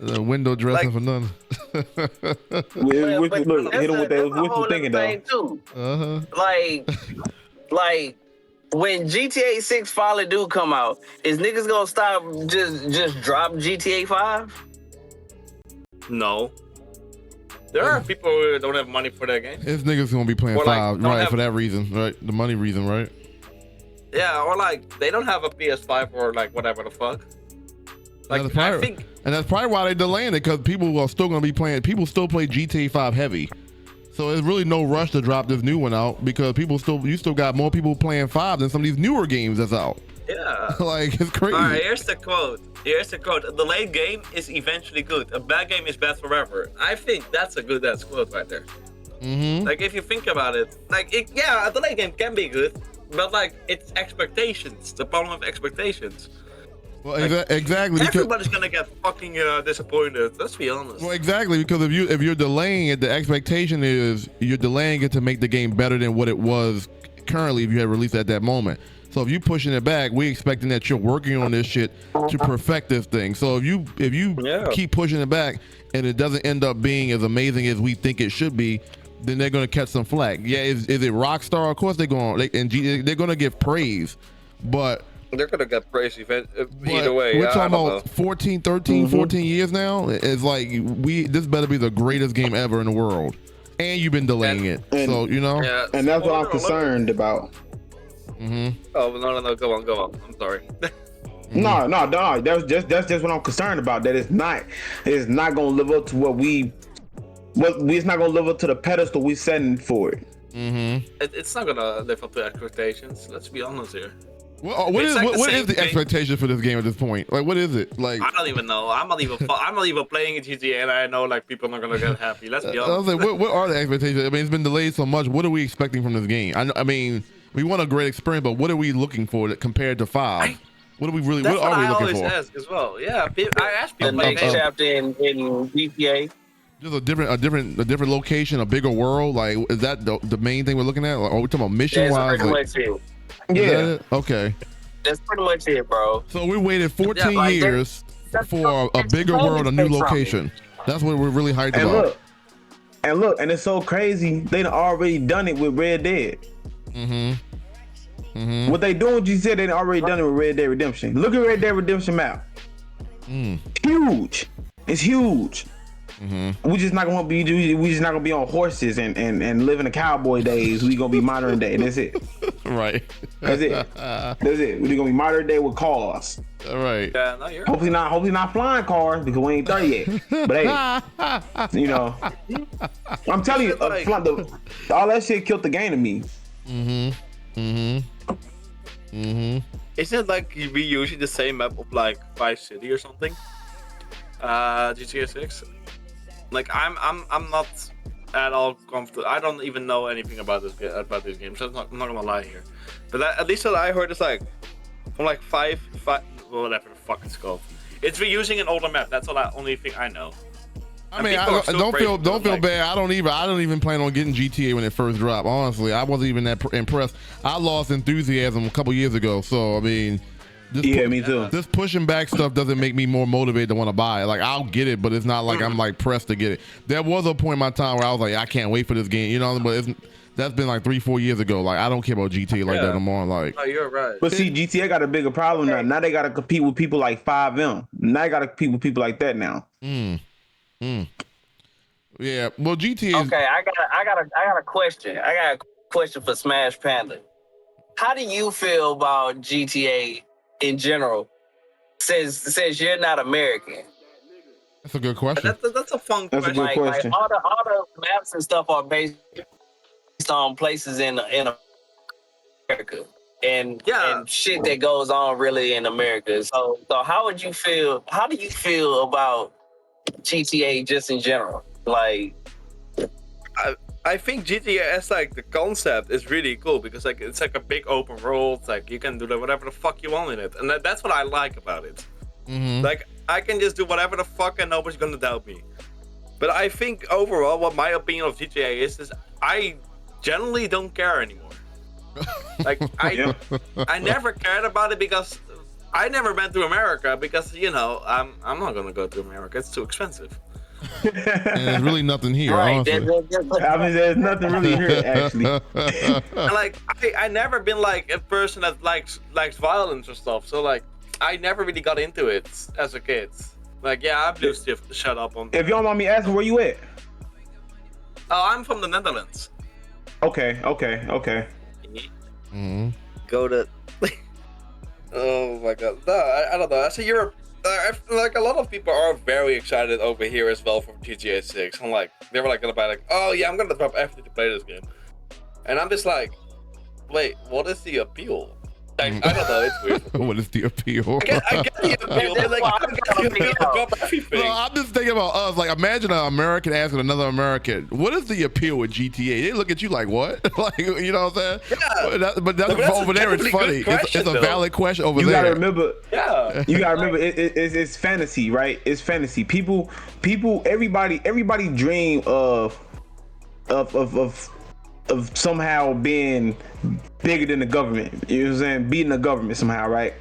Window dressing for none. Look, hit him with that. What you thinking, though? Like when GTA 6 finally do come out, is niggas gonna stop just drop GTA 5? No. There are people who don't have money for that game. This niggas gonna be playing 5, right? For that reason, right? The money reason, right? Yeah, or like they don't have a PS5 or like whatever the fuck. Like and that's probably why they're delaying it, because people are still gonna be playing. People still play GTA 5 heavy, so there's really no rush to drop this new one out because you still got more people playing 5 than some of these newer games that's out. Yeah, like it's crazy. All right, here's the quote. A delayed game is eventually good. A bad game is bad forever. I think that's a good ass quote right there. Like if you think about it, a delayed game can be good, but like it's expectations. The problem with expectations. Well, exactly. Everybody's gonna get fucking disappointed. Let's be honest. Well, exactly, because if you're delaying it, the expectation is you're delaying it to make the game better than what it was currently if you had released at that moment. So if you pushing it back, we expecting that you're working on this shit to perfect this thing. So if you keep pushing it back and it doesn't end up being as amazing as we think it should be, then they're gonna catch some flack. Yeah, is it Rockstar? Of course they're gonna give praise, but they're gonna get praise either way. We're talking about 14 years now. It's like this better be the greatest game ever in the world, and you've been delaying it. So you know, and that's what I'm concerned about. Oh no, go on. I'm sorry. No. That's just what I'm concerned about. That it's not gonna live up to it's not gonna live up to the pedestal we setting for it. It's not gonna live up to expectations. Let's be honest here. Well, what is the expectation for this game at this point? Like, what is it? Like, I don't even know. I'm not even playing a GTA, and I know like people are not gonna get happy. Let's be honest. I was like, what are the expectations? I mean, it's been delayed so much. What are we expecting from this game? I mean, we want a great experience, but what are we looking for compared to 5? What are we looking for? That's what I always ask as well. Yeah, I ask people. The next chapter in GTA. Just a different location, a bigger world. Like, is that the main thing we're looking at? Like, are we talking about mission wise? Yeah. Okay. That's pretty much it, bro. So we waited 14 years for a bigger world, a new location. That's what we're really hyped about. And it's so crazy. They already done it with Red Dead. What they doing? You said they already done it with Red Dead Redemption. Look at Red Dead Redemption map. Huge. It's huge. We just not gonna be on horses and live in the cowboy days. We gonna be modern day. That's it. Right. That's it. We're gonna be modern day with cars. All right. Yeah, no, you're Hopefully not flying cars because we ain't 30 yet. But hey, you know, I'm telling you, all that shit killed the game to me. Isn't it like we using the same map of like Vice City or something? GTA 6. Like I'm not at all comfortable. I don't even know anything about this game, so I'm not gonna lie here. But at least what I heard is like from like five, whatever the fuck it's called. It's reusing an older map. That's the only thing I know. I mean, don't feel bad. I don't even plan on getting GTA when it first dropped. Honestly, I wasn't even that impressed. I lost enthusiasm a couple years ago. So I mean, me too. This pushing back stuff doesn't make me more motivated to want to buy it. Like I'll get it, but it's not like I'm like pressed to get it. There was a point in my time where I was like, I can't wait for this game, you know. But that's been like 3-4 years ago. Like I don't care about GTA like that no more. Like, oh, you're right. But see, GTA got a bigger problem now. Now they got to compete with people like 5M. Now they got to compete with people like that now. Yeah, well, GTA. Okay, I got a question. I got a question for Smash Panda. How do you feel about GTA in general? Since you're not American. That's a good question. That's a fun question. That's a good question. Like all the maps and stuff are based on places in America and shit that goes on really in America. So how do you feel about GTA just in general? Like, I think GTA as like the concept is really cool because like it's like a big open world. Like you can do whatever the fuck you want in it, and that's what I like about it. Like I can just do whatever the fuck and nobody's gonna doubt me. But I think overall, what my opinion of GTA is I generally don't care anymore. Like I never cared about it because I never went to America because you know I'm not gonna go to America. It's too expensive. And there's really nothing here, right, honestly. I mean, there's nothing really here, actually. Like, I never been like a person that likes violence or stuff. So like, I never really got into it as a kid. Like, yeah, I'm just shut up on. If you don't mind me asking, where you at? Oh, I'm from the Netherlands. Okay. Go to. Oh my god! No, I don't know. I say Europe. Like a lot of people are very excited over here as well for GTA 6. I'm like, they were like gonna buy like, oh yeah, I'm gonna drop everything to play this game, and I'm just like, wait, what is the appeal? Like, I don't know, it's weird. What is the appeal? I get the appeal, but like, I don't get the appeal to drop everything. No, I'm just thinking about us. Like, imagine an American asking another American, "What is the appeal with GTA?" They look at you like, "What?" Like, you know what I'm saying? Yeah. But that's over there. It's funny. It's a valid question over there. You gotta remember. Yeah. You gotta remember. It's fantasy, right? It's fantasy. People. Everybody dream of somehow being bigger than the government. You know what I'm saying? Beating the government somehow, right?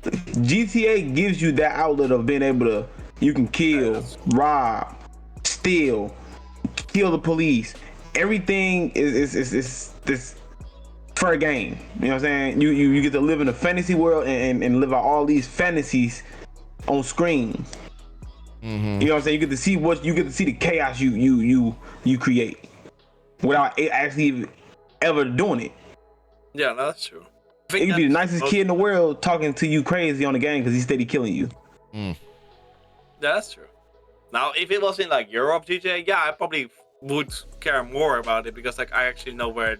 GTA gives you that outlet of being able to, you can kill, rob, steal, kill the police. Everything is this fair game. You know what I'm saying? You get to live in a fantasy world and live out all these fantasies on screen. You know what I'm saying? You get to see the chaos you create without actually ever doing it. Yeah, that's true. It could be the nicest kid in the world talking to you crazy on the game because he's steady killing you. That's true. Now, if it was in like Europe GTA, yeah, I probably would care more about it because like I actually know what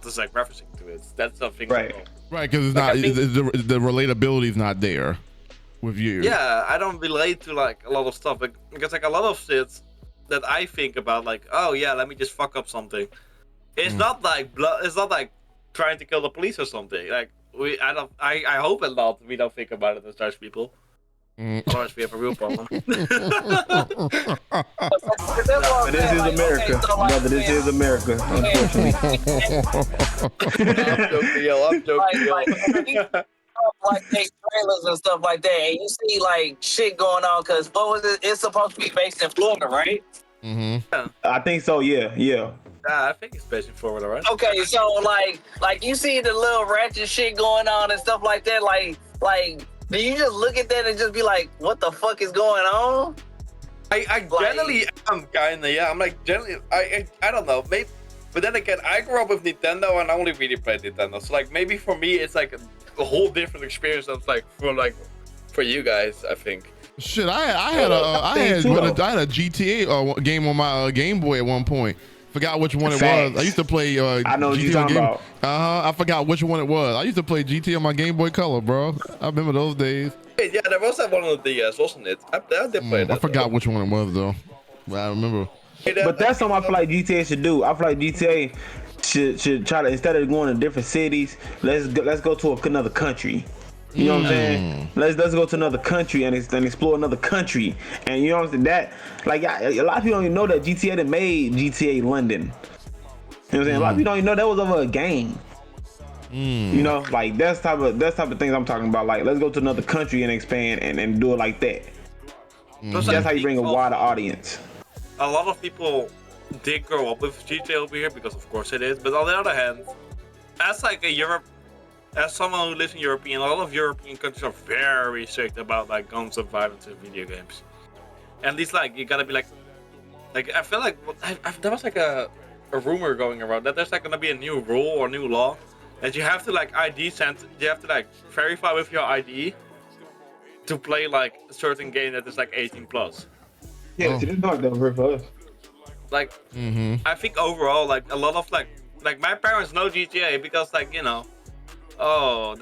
is like referencing to it. That's something. Right. Right, because it's like, not the relatability is not there with you. Yeah, I don't relate to like a lot of stuff because like a lot of shit that I think about, like, oh yeah, let me just fuck up something. It's not like it's not like trying to kill the police or something. Like I hope a lot we don't think about it as Dutch people. Otherwise we have a real problem. But this is America, brother. This is America, unfortunately. I'm joking. Like they trailers and stuff like that, and you see like shit going on. Cause what was it? It's supposed to be based in Florida, right? I think so. Yeah. Yeah, I think it's based in Florida, right? Okay, so like you see the little ratchet shit going on and stuff like that. Like, do you just look at that and just be like, what the fuck is going on? I generally am kinda, yeah. I'm like generally, I don't know, maybe. But then again, I grew up with Nintendo and I only really played Nintendo. So like maybe for me it's like a whole different experience than for you guys, I think. Shit, I had a GTA game on my Game Boy at one point. Forgot which one it was. I used to play I know what you're talking about. I forgot which one it was. I used to play GTA on my Game Boy Color, bro. I remember those days. Hey, yeah, there was that one on the DS, wasn't it? I did play that. I forgot which one it was though. But I remember. But that's something I feel like GTA should do. I feel like GTA should try to, instead of going to different cities, let's go to another country. You know what I'm saying? Let's go to another country and explore another country. And you know what I'm saying? That, like, a lot of people don't even know that GTA that made GTA London. You know what I'm saying? A lot of people don't even know that was over a game. You know, like that's type of things I'm talking about. Like, let's go to another country and expand and do it like that. That's how you bring a wider audience. A lot of people did grow up with GTA over here because, of course, it is. But on the other hand, as someone who lives in Europe, a lot of European countries are very strict about like guns and violence in video games. At least like you gotta be like I feel like there was like a rumor going around that there's like gonna be a new rule or new law that you have to like you have to like verify with your ID to play like a certain game that is like 18 plus. Yeah, it's not that for us. Like I think overall like a lot of like my parents know GTA because like they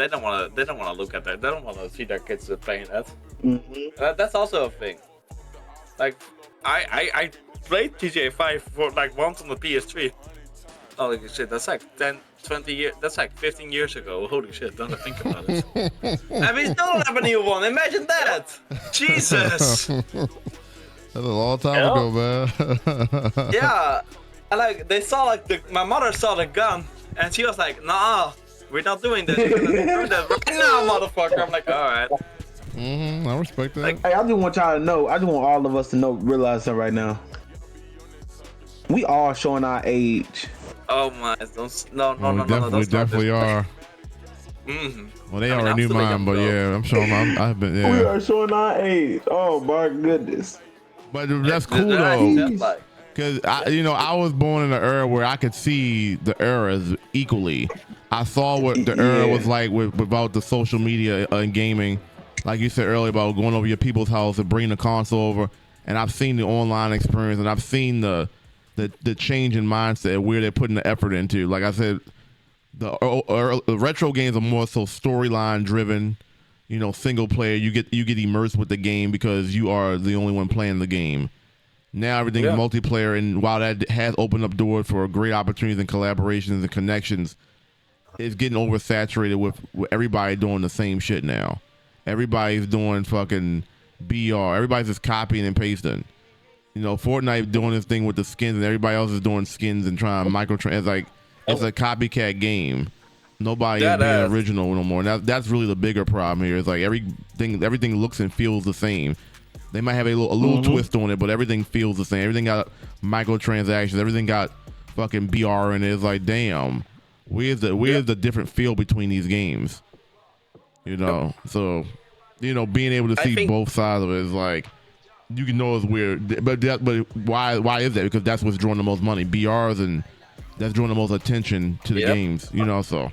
don't want to look at that. They don't want to see their kids playing that. That's also a thing. Like, I played GTA 5 for like once on the PS3. Holy shit, that's like 10, 20 years. That's like 15 years ago. Holy shit, don't I think about it. And we still don't have a new one. Imagine that. Jesus. That's a long time ago, man. Yeah, and like they saw like my mother saw the gun, and she was like, "Nah. We're not doing this. We're gonna do that right now, motherfucker." I'm like, all right. I respect that. Hey, I just want y'all to know. I just want all of us to realize that right now. We are showing our age. Oh my! No. We definitely are. Well, they already knew mine, but yeah, I'm showing. I've been. Yeah. We are showing our age. Oh my goodness. But that's cool though. Because I was born in an era where I could see the eras equally. I saw what the era was like about the social media and gaming, like you said earlier about going over your people's house and bringing the console over. And I've seen the online experience, and I've seen the change in mindset where they're putting the effort into. Like I said, the retro games are more so storyline driven. Single player. You get immersed with the game because you are the only one playing the game. Now everything is multiplayer, and while that has opened up doors for great opportunities and collaborations and connections, it's getting oversaturated with everybody doing the same shit now. Everybody's doing fucking BR. Everybody's just copying and pasting. Fortnite doing this thing with the skins, and everybody else is doing skins and trying microtrans. It's a copycat game. Nobody is being original no more. Now that's really the bigger problem here. It's like everything looks and feels the same. They might have a little twist on it, but everything feels the same. Everything got microtransactions. Everything got fucking BR in it. It's like, damn, where's the different feel between these games? So being able to see both sides of it is like, you can know it's weird, but why is that? Because that's what's drawing the most money, BRs, and that's drawing the most attention to the games. So.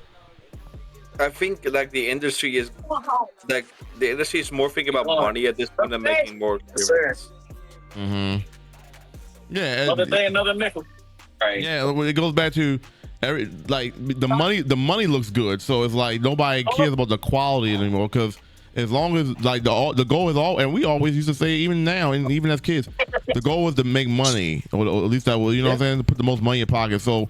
I think like the industry is more thinking about money at this point than making more experience. Yeah. Another day, another nickel. Right. Yeah, it goes back to the money. The money looks good, so it's like nobody cares about the quality anymore. Because as long as like the goal is all, and we always used to say even now and even as kids, the goal was to make money, or at least that was what I'm saying, to put the most money in your pocket. So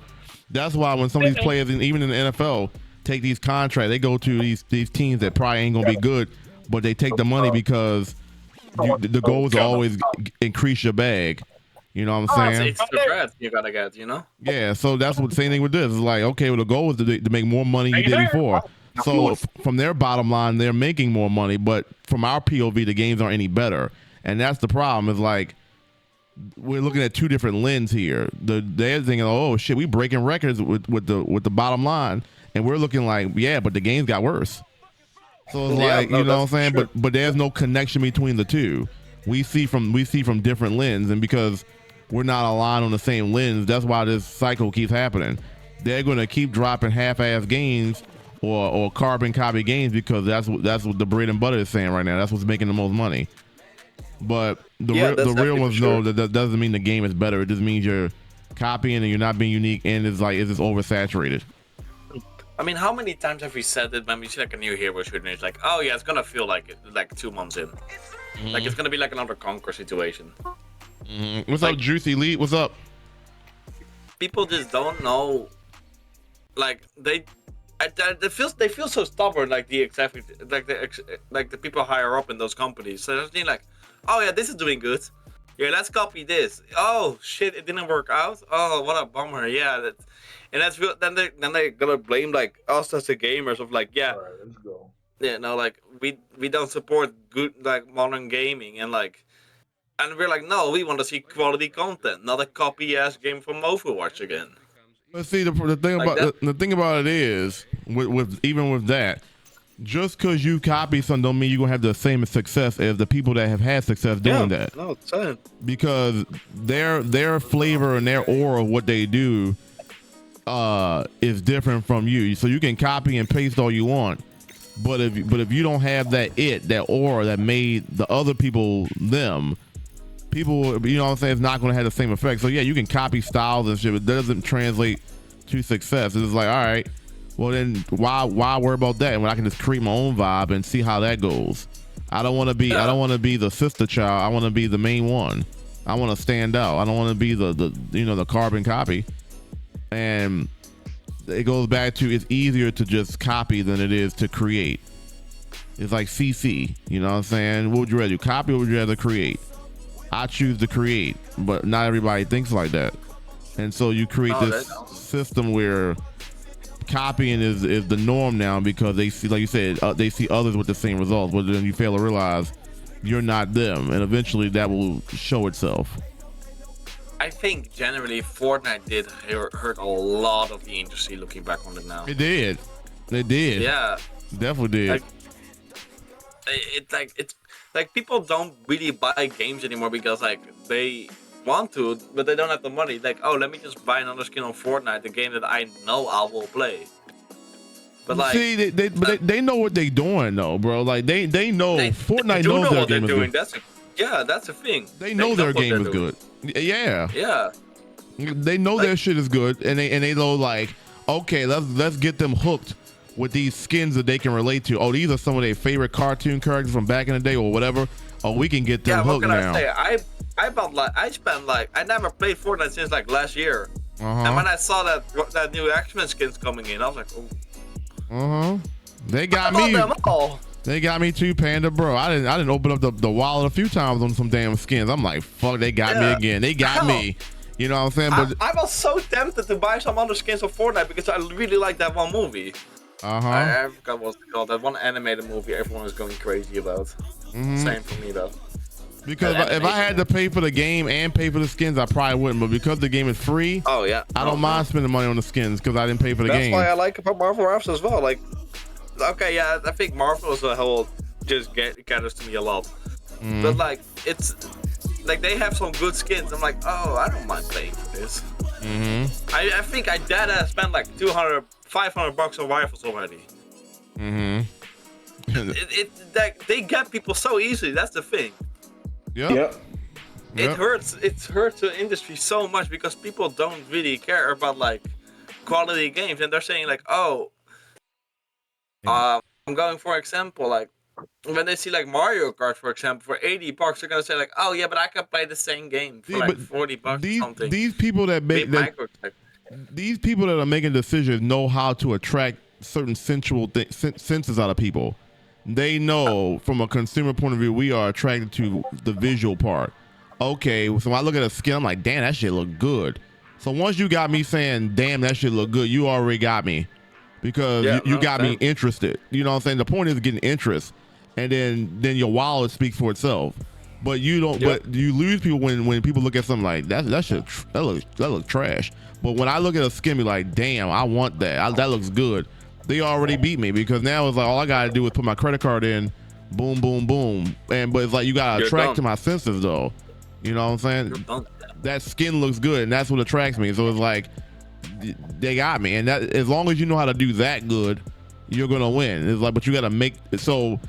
that's why when some of these players, even in the NFL, take these contracts, they go to these teams that probably ain't gonna be good, but they take the money because the goal is to always increase your bag. You know what I'm saying? It's the bread you gotta get, Yeah, so that's what the same thing with this. It's like, okay, well, the goal is to make more money you did before. So from their bottom line, they're making more money, but from our POV, the games aren't any better. And that's the problem. Is like, we're looking at two different lenses here. They're thinking, oh shit, we breaking records with the bottom line. And we're looking like, yeah, but the games got worse. So it's like, you know what I'm saying? True. But there's no connection between the two. We see from different lenses, and because we're not aligned on the same lens, that's why this cycle keeps happening. They're going to keep dropping half-ass games or carbon copy games because that's what the bread and butter is saying right now. That's what's making the most money. But the real ones know that doesn't mean the game is better. It just means you're copying and you're not being unique, and it's just oversaturated. I mean, how many times have we said it when we see like a new hero shooter and it's like, oh yeah, it's gonna feel like it, like 2 months in. Like it's gonna be like another Conquer situation. What's up, Juicy Lee? What's up? People just don't know. Like they feel so stubborn. Like the people higher up in those companies. So they're just like, oh yeah, this is doing good. Yeah, let's copy this. Oh shit, it didn't work out. Oh, what a bummer. Yeah, that's real. Then they're gonna blame like us as the gamers of like, yeah, Alright, let's go. Yeah, no, like we don't support good like modern gaming and like, and we're like, no, we want to see quality content, not a copy ass game from Overwatch again. But see, the thing like about the thing about it is with even with that, just because you copy something don't mean you're gonna have the same success as the people that have had success doing that. No, it's fine. Because their flavor and their aura of what they do is different from you. So you can copy and paste all you want, but if you don't have that aura that made the other people them, people, you know what I'm saying, it's not going to have the same effect. So yeah, you can copy styles and shit, but that doesn't translate to success. It's like, all right, well then why worry about that when I can just create my own vibe and see how that goes. I don't want to be the sister child. I want to be the main one. I want to stand out. I don't want to be the carbon copy. And it goes back to, it's easier to just copy than it is to create. It's like CC, you know what I'm saying? What would you rather do, copy or would you rather create? I choose to create, but not everybody thinks like that. And so you create this system where copying is the norm now because they see, like you said, they see others with the same results, but then you fail to realize you're not them, and eventually that will show itself. I think generally Fortnite did hurt a lot of the industry looking back on it now. It did. Yeah. Definitely did. It's like people don't really buy games anymore because like they want to, but they don't have the money. Like, oh, let me just buy another skin on Fortnite, the game that I know I will play. But like, see, they know what they're doing though, bro. Like they know Fortnite knows their game is good. That's the thing. They know their game is good. Yeah. Yeah. They know their shit is good, and they know like, okay, let's get them hooked with these skins that they can relate to. Oh, these are some of their favorite cartoon characters from back in the day or whatever. Oh, we can get them hooked now. I never played Fortnite since like last year. And when I saw that new X-Men skins coming in, I was like, oh. They got me. They got me too, Panda, bro. I didn't open up the wallet a few times on some damn skins. I'm like, fuck, they got me again. They got me. You know what I'm saying? But I was so tempted to buy some other skins of Fortnite because I really like that one movie. I forgot what's it called. That one animated movie everyone was going crazy about. Same for me though. Because if I had to pay for the game and pay for the skins, I probably wouldn't. But because the game is free, I don't mind spending money on the skins because I didn't pay for the game. That's why I like about Marvel Raps as well. Like, okay, yeah, I think Marvel as a whole just caters to me a lot. But like, it's like they have some good skins. I'm like, oh, I don't mind paying for this. I think I spent like $500 on rifles already. They get people so easily. That's the thing. Yep. It hurts the industry so much because people don't really care about like quality games, and they're saying like, oh, I'm going for example, like when they see like Mario Kart, for example, for $80, they're gonna say like, oh yeah, but I can play the same game for like $40 or something. These people that make these people that are making decisions know how to attract certain sensual senses out of people. They know from a consumer point of view, we are attracted to the visual part. Okay, so when I look at a skin, I'm like, damn, that shit look good. So once you got me saying, damn, that shit look good, you already got me. Because you got me interested. You know what I'm saying? The point is getting interest. And then your wallet speaks for itself. But you don't. But you lose people when people look at something like that looks trash. But when I look at a skin, be like, damn, I want that. That looks good. They already beat me because now it's like all I gotta do is put my credit card in, boom, boom, boom, but it's like you gotta attract to my senses though. You know what I'm saying? That skin looks good, and that's what attracts me. So it's like they got me, and that as long as you know how to do that good, you're gonna win. It's like, but you gotta make so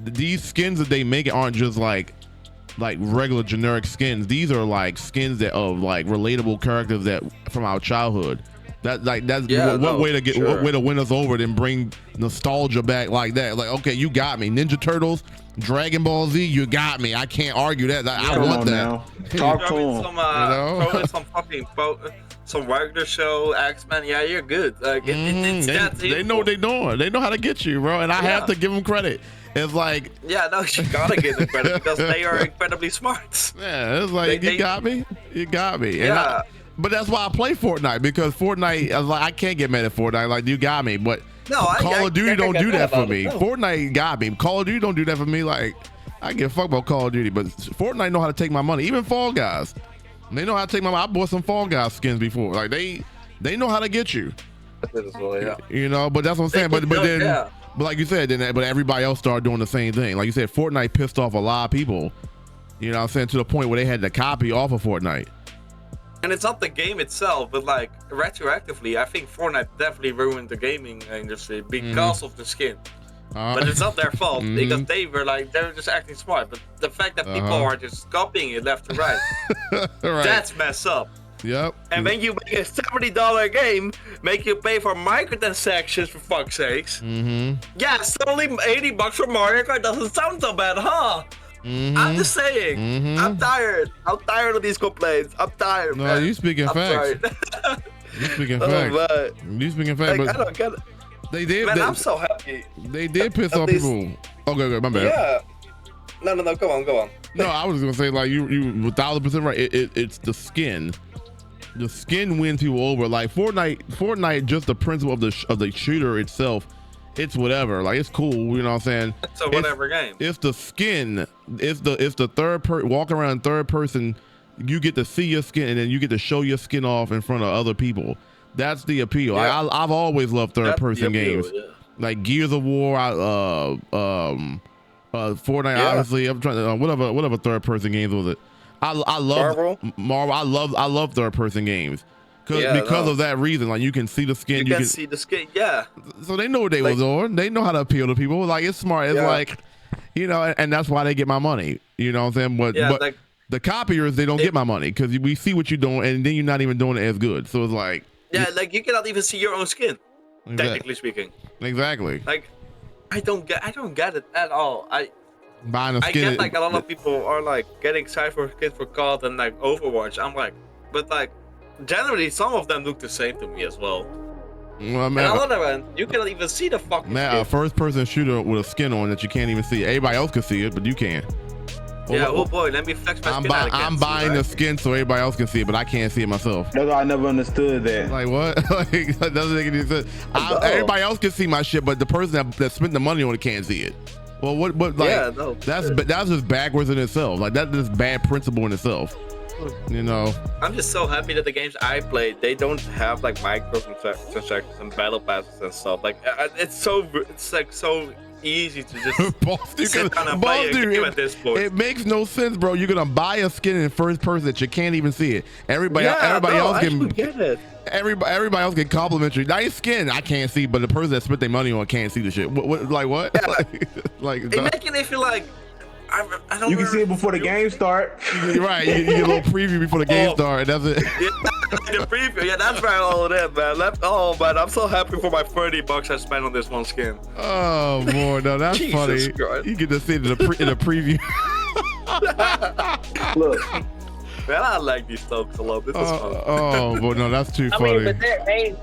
these skins that they make aren't just like regular generic skins. These are like skins that of like relatable characters that from our childhood. That's what way to win us over than bring nostalgia back like that. Like, okay, you got me. Ninja Turtles, Dragon Ball Z, you got me. I can't argue that. I want that. Talk to him. Throw in some fucking some regular show, X-Men. Yeah, you're good. Like they know what they're doing. They know how to get you, bro. And I have to give them credit. It's like, yeah, no, you gotta give them credit because they are incredibly smart. Yeah, it's like you got me. Yeah. But that's why I play Fortnite, because Fortnite, I can't get mad at Fortnite. Like, you got me, but Call of Duty don't do that for me. Fortnite got me. Call of Duty don't do that for me. Like, I give a fuck about Call of Duty, but Fortnite know how to take my money. Even Fall Guys, they know how to take my money. I bought some Fall Guys skins before. Like, they know how to get you. You know, but that's what I'm saying. But like you said, but everybody else started doing the same thing. Like you said, Fortnite pissed off a lot of people. You know what I'm saying? To the point where they had to copy off of Fortnite. And it's not the game itself, but like retroactively, I think Fortnite definitely ruined the gaming industry because of the skin. But it's not their fault because they were just acting smart. But the fact that people are just copying it left and right, that's messed up. Yep. And when you make a $70 game, make you pay for microtransactions for fuck's sakes. Yeah, suddenly $80 for Mario Kart doesn't sound so bad, huh? I'm just saying. I'm tired. I'm tired of these complaints. I'm tired. No, man. you speaking facts. You speaking facts. You speaking facts. Like, I don't get it. They did. Man, I'm so happy. They did piss off people. Okay, my bad. Yeah. No. Go on. No, I was gonna say like you 1000% right. It's the skin. The skin wins people over. Like Fortnite, just the principle of the shooter itself. It's whatever, like it's cool, you know what I'm saying? It's a whatever game. It's the skin, it's the walk around third person, you get to see your skin and then you get to show your skin off in front of other people. That's the appeal. Yeah. I've always loved third person games. Yeah. Like Gears of War, Fortnite, obviously. I'm trying to whatever third person games was it? I love Marvel. I love third person games. Because of that reason, like you can see the skin. You can see the skin, yeah. So they know what they was on. They know how to appeal to people. Like it's smart. It's like, you know, and that's why they get my money. You know what I'm saying? But like, the copiers, they don't get my money because we see what you're doing, and then you're not even doing it as good. So it's like, like you cannot even see your own skin, technically speaking. Exactly. Like, I don't get it at all. Buying a skin. I get like a lot of people are like getting excited for skins for COD and like Overwatch. I'm like, but like. Generally, some of them look the same to me as well. Well, man, and on the other hand, you cannot even see the fucking skin. A first-person shooter with a skin on that you can't even see. Everybody else can see it, but you can't. Oh boy, let me flex my skin. I'm buying the skin so everybody else can see it, but I can't see it myself. That's why I never understood that. Like what? Like that doesn't make any sense. Everybody else can see my shit, but the person that spent the money on it can't see it. Well, what? Like, that's just backwards in itself. Like that's just bad principle in itself. You know, I'm just so happy that the games I played, they don't have like microtransactions and battle passes and stuff. Like it's like so easy to just sit down and play a game at this point. It makes no sense, bro. You're gonna buy a skin in first person that you can't even see it. Everybody else can get it. Everybody else can compliment you. Nice skin, I can't see, but the person that spent their money on can't see the shit. What? Like what? Yeah. like it making it feel like. I don't you can see it before the game start. Right, you get a little preview before the game start, and that's it. Yeah, the preview, that's right, all of that, man. Man, I'm so happy for my $30 I spent on this one skin. Oh boy, no, that's funny. Christ. You get to see it in a preview. Look, man, I like these stuff a lot. This is fun. Oh boy, no, that's too funny. But ain't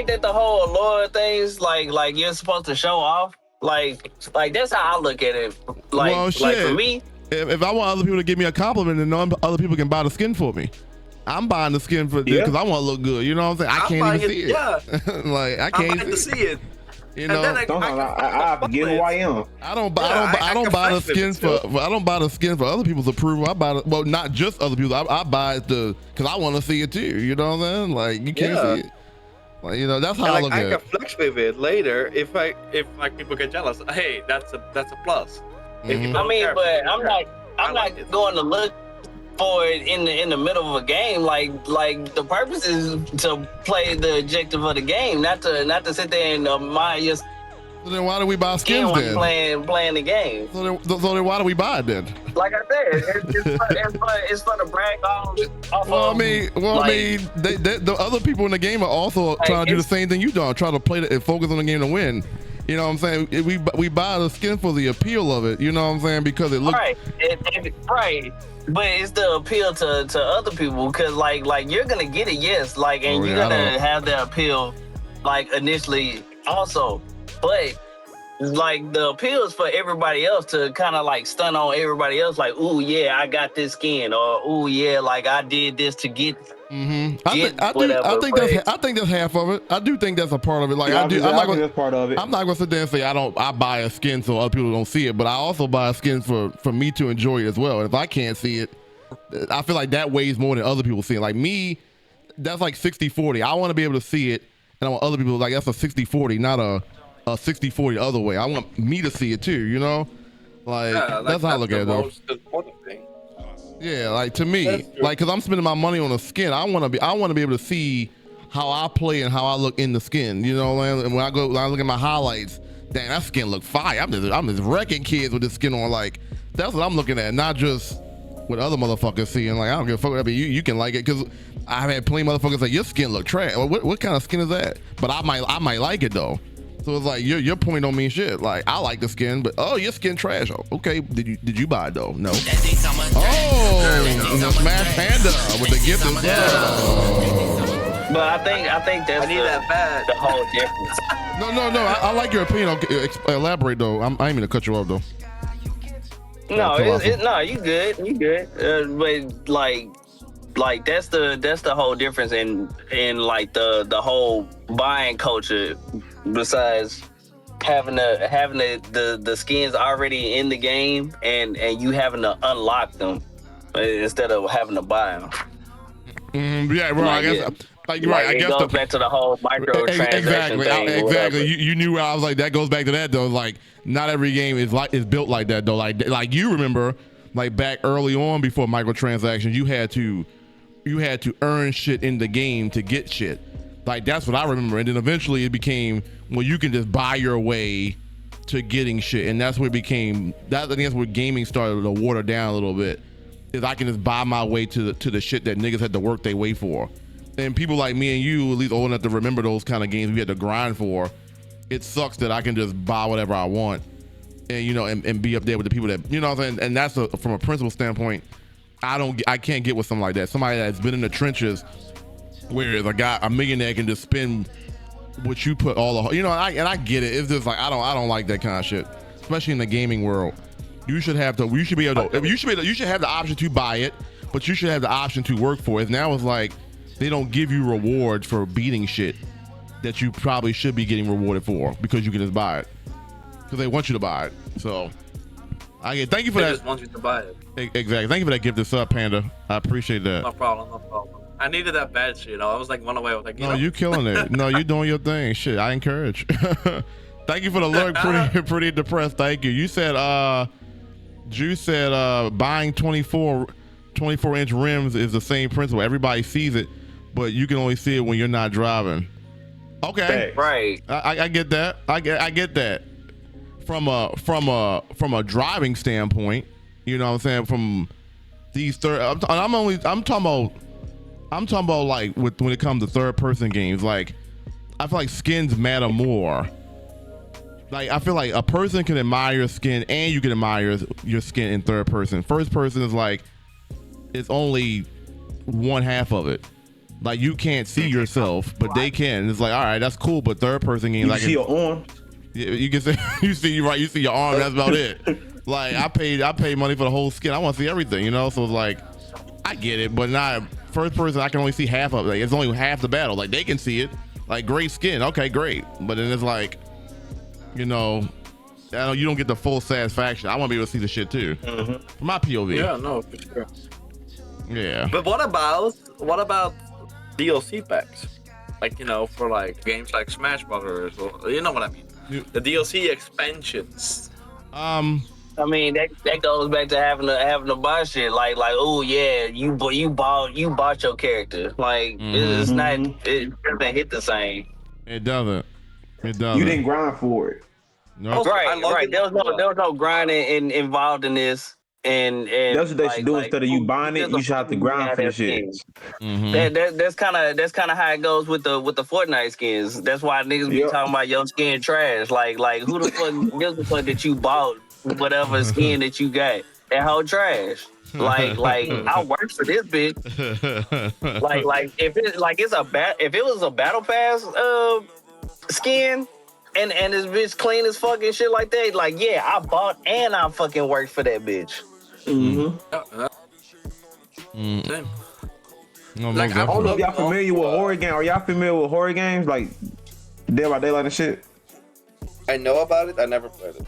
that the whole allure things? Like you're supposed to show off. Like that's how I look at it. Like for me, if I want other people to give me a compliment, then other people can buy the skin for me. I'm buying the skin for because I want to look good. You know what I'm saying? I can't even see it. Yeah. Like I can't see it. You know, I forget who I am. I don't buy the skin for other people's approval. I buy not just other people. I buy it because I want to see it too. You know what I'm saying? Like you can't see it. Like, you know, that's how I look at it. I can flex with it later if people get jealous. Hey, that's a plus. But I'm not going to look for it in the middle of a game. Like the purpose is to play the objective of the game, not to sit there and admire your. So then why do we buy skins then? Playing the game. So then why do we buy it then? Like I said, it's for the brag off. Well, I mean, the other people in the game are also trying to do the same thing you do, try to play and focus on the game to win. You know what I'm saying? We buy the skin for the appeal of it. You know what I'm saying? Because it looks right. Right. But it's the appeal to other people, because like you're gonna get it, yes, like, and you're gonna have the appeal like initially also. But like the appeal is for everybody else to kind of like stun on everybody else, like, ooh yeah, I got this skin, or ooh yeah, like I did this to get. I think that's half of it. I do think that's a part of it. Like I think that's part of it. I'm not gonna sit there and say I buy a skin so other people don't see it, but I also buy a skin for me to enjoy it as well. And if I can't see it, I feel like that weighs more than other people see it. Like me, that's like 60-40. I want to be able to see it, and I want other people, like, that's a 60-40, not a 60-40 other way. I want me to see it too, you know? Like, that's how I look at it though. Yeah, like to me, like, cause I'm spending my money on a skin. I want to be able to see how I play and how I look in the skin. You know, and when I look at my highlights, dang, that skin look fire. I'm just wrecking kids with this skin on. Like, that's what I'm looking at, not just what other motherfuckers see. And like, I don't give a fuck. I mean, you can like it, cause I've had plenty of motherfuckers say your skin look trash. What kind of skin is that? But I might like it though. So it's like your point don't mean shit. Like, I like the skin, but oh, your skin trash. Oh, okay, did you buy it though? No. Oh, Smash Panda with the gift as well. But I think that's the whole difference. No. I like your opinion. Okay, elaborate though. I ain't mean to cut you off though. No, you good. But like that's the whole difference in like the whole buying culture. Besides having the skins already in the game and you having to unlock them instead of having to buy them. Yeah, bro. I guess. Like, right, I guess it goes back to the whole microtransaction thing. Exactly. You knew where I was like. That goes back to that though. Like, not every game is built like that though. Like you remember, like back early on before microtransactions, you had to earn shit in the game to get shit. Like, that's what I remember. And then eventually it became, well, you can just buy your way to getting shit. And that's what it became. I think that's where gaming started to water down a little bit. Is I can just buy my way to the shit that niggas had to work their way for. And people like me and you, at least old enough to remember those kind of games we had to grind for. It sucks that I can just buy whatever I want, and you know, and be up there with the people that, you know what I'm saying. And that's from a principle standpoint, I can't get with something like that. Somebody that's been in the trenches, whereas a millionaire can just spend what you put all the, you know. And I get it. It's just like I don't like that kind of shit, especially in the gaming world. You should be able to. You should have the option to buy it, but you should have the option to work for it. Now it's like they don't give you rewards for beating shit that you probably should be getting rewarded for because you can just buy it because they want you to buy it. So thank you for that. They just want you to buy it. Exactly. Thank you for that gift. This up, Panda. I appreciate that. No problem. I needed that bad shit. I was like one away with like. No, you killing it. No, you doing your thing. Shit, I encourage. Thank you for the look. Pretty depressed. Thank you. You said buying 24-inch rims is the same principle. Everybody sees it, but you can only see it when you're not driving. Okay, right. I get that. I get that. From a driving standpoint, you know what I'm saying. From these I'm talking about like when it comes to third person games. Like, I feel like skins matter more. Like, I feel like a person can admire your skin and you can admire your skin in third person. First person is like, it's only one half of it. Like, you can't see yourself, but they can. It's like, all right, that's cool. But third person game, like, see your arm. You can see, you see your arm. That's about it. Like, I paid money for the whole skin. I want to see everything, you know. So it's like, I get it, but not first person. I can only see half of it. Like, it's only half the battle. Like, they can see it. Like, great skin, okay, great. But then it's like, you know, you don't get the full satisfaction. I want to be able to see the shit too. From my POV. Yeah, no, for sure. Yeah. But what about DLC packs? Like, you know, for like games like Smash Brothers, or you know what I mean? The DLC expansions. I mean that goes back to having to buy shit like oh yeah you bought your character like it's not it doesn't hit the same. It doesn't. You didn't grind for it. No. Right. There was no grinding involved in this. And that's what they should do instead of you buying it. You should have to grind for the shit. That's kind of how it goes with the Fortnite skins. That's why niggas be talking about your skin trash. Like who the fuck gives a fuck that you bought whatever skin that you got? That whole trash. Like I work for this bitch. like if it was a battle pass skin. And this bitch clean as fucking shit like that. Like, yeah, I bought and I fucking worked for that bitch. Like, I don't know if y'all familiar with horror games. Are y'all familiar with horror games like Dead by Daylight and shit? I know about it. I never played it.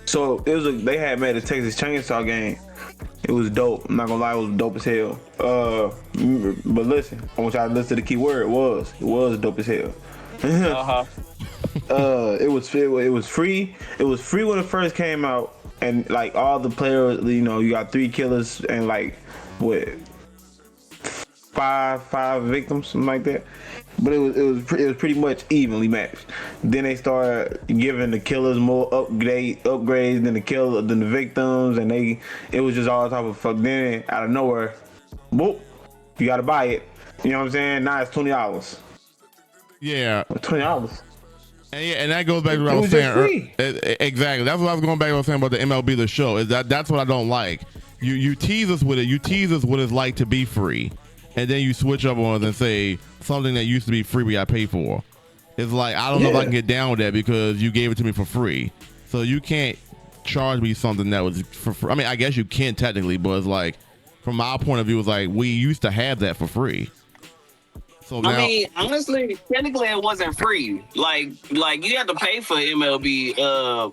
So they had made a Texas Chainsaw game. It was dope. I'm not gonna lie, it was dope as hell. But listen, I want y'all to listen to the key word. It was dope as hell. It was free. It was free when it first came out, and like all the players, you got 3 killers and like what 5 victims, something like that. But it was pretty much evenly matched. Then they started giving the killers more upgrades than the victims, and it was just all type of fuck. Then out of nowhere, boop, you gotta buy it. You know what I'm saying? Now it's $20. Yeah, $20. And that goes back to what I was saying. Exactly. That's what I was going back to what I was saying about the MLB The Show. That's what I don't like. You tease us with it. You tease us what it's like to be free, and then you switch up on us and say something that used to be free we got paid for. It's like I don't know if I can get down with that because you gave it to me for free. So you can't charge me something that was for free. I mean, I guess you can technically, but it's like from my point of view, it's like we used to have that for free. So now, I mean, honestly, technically it wasn't free. Like you had to pay for MLB.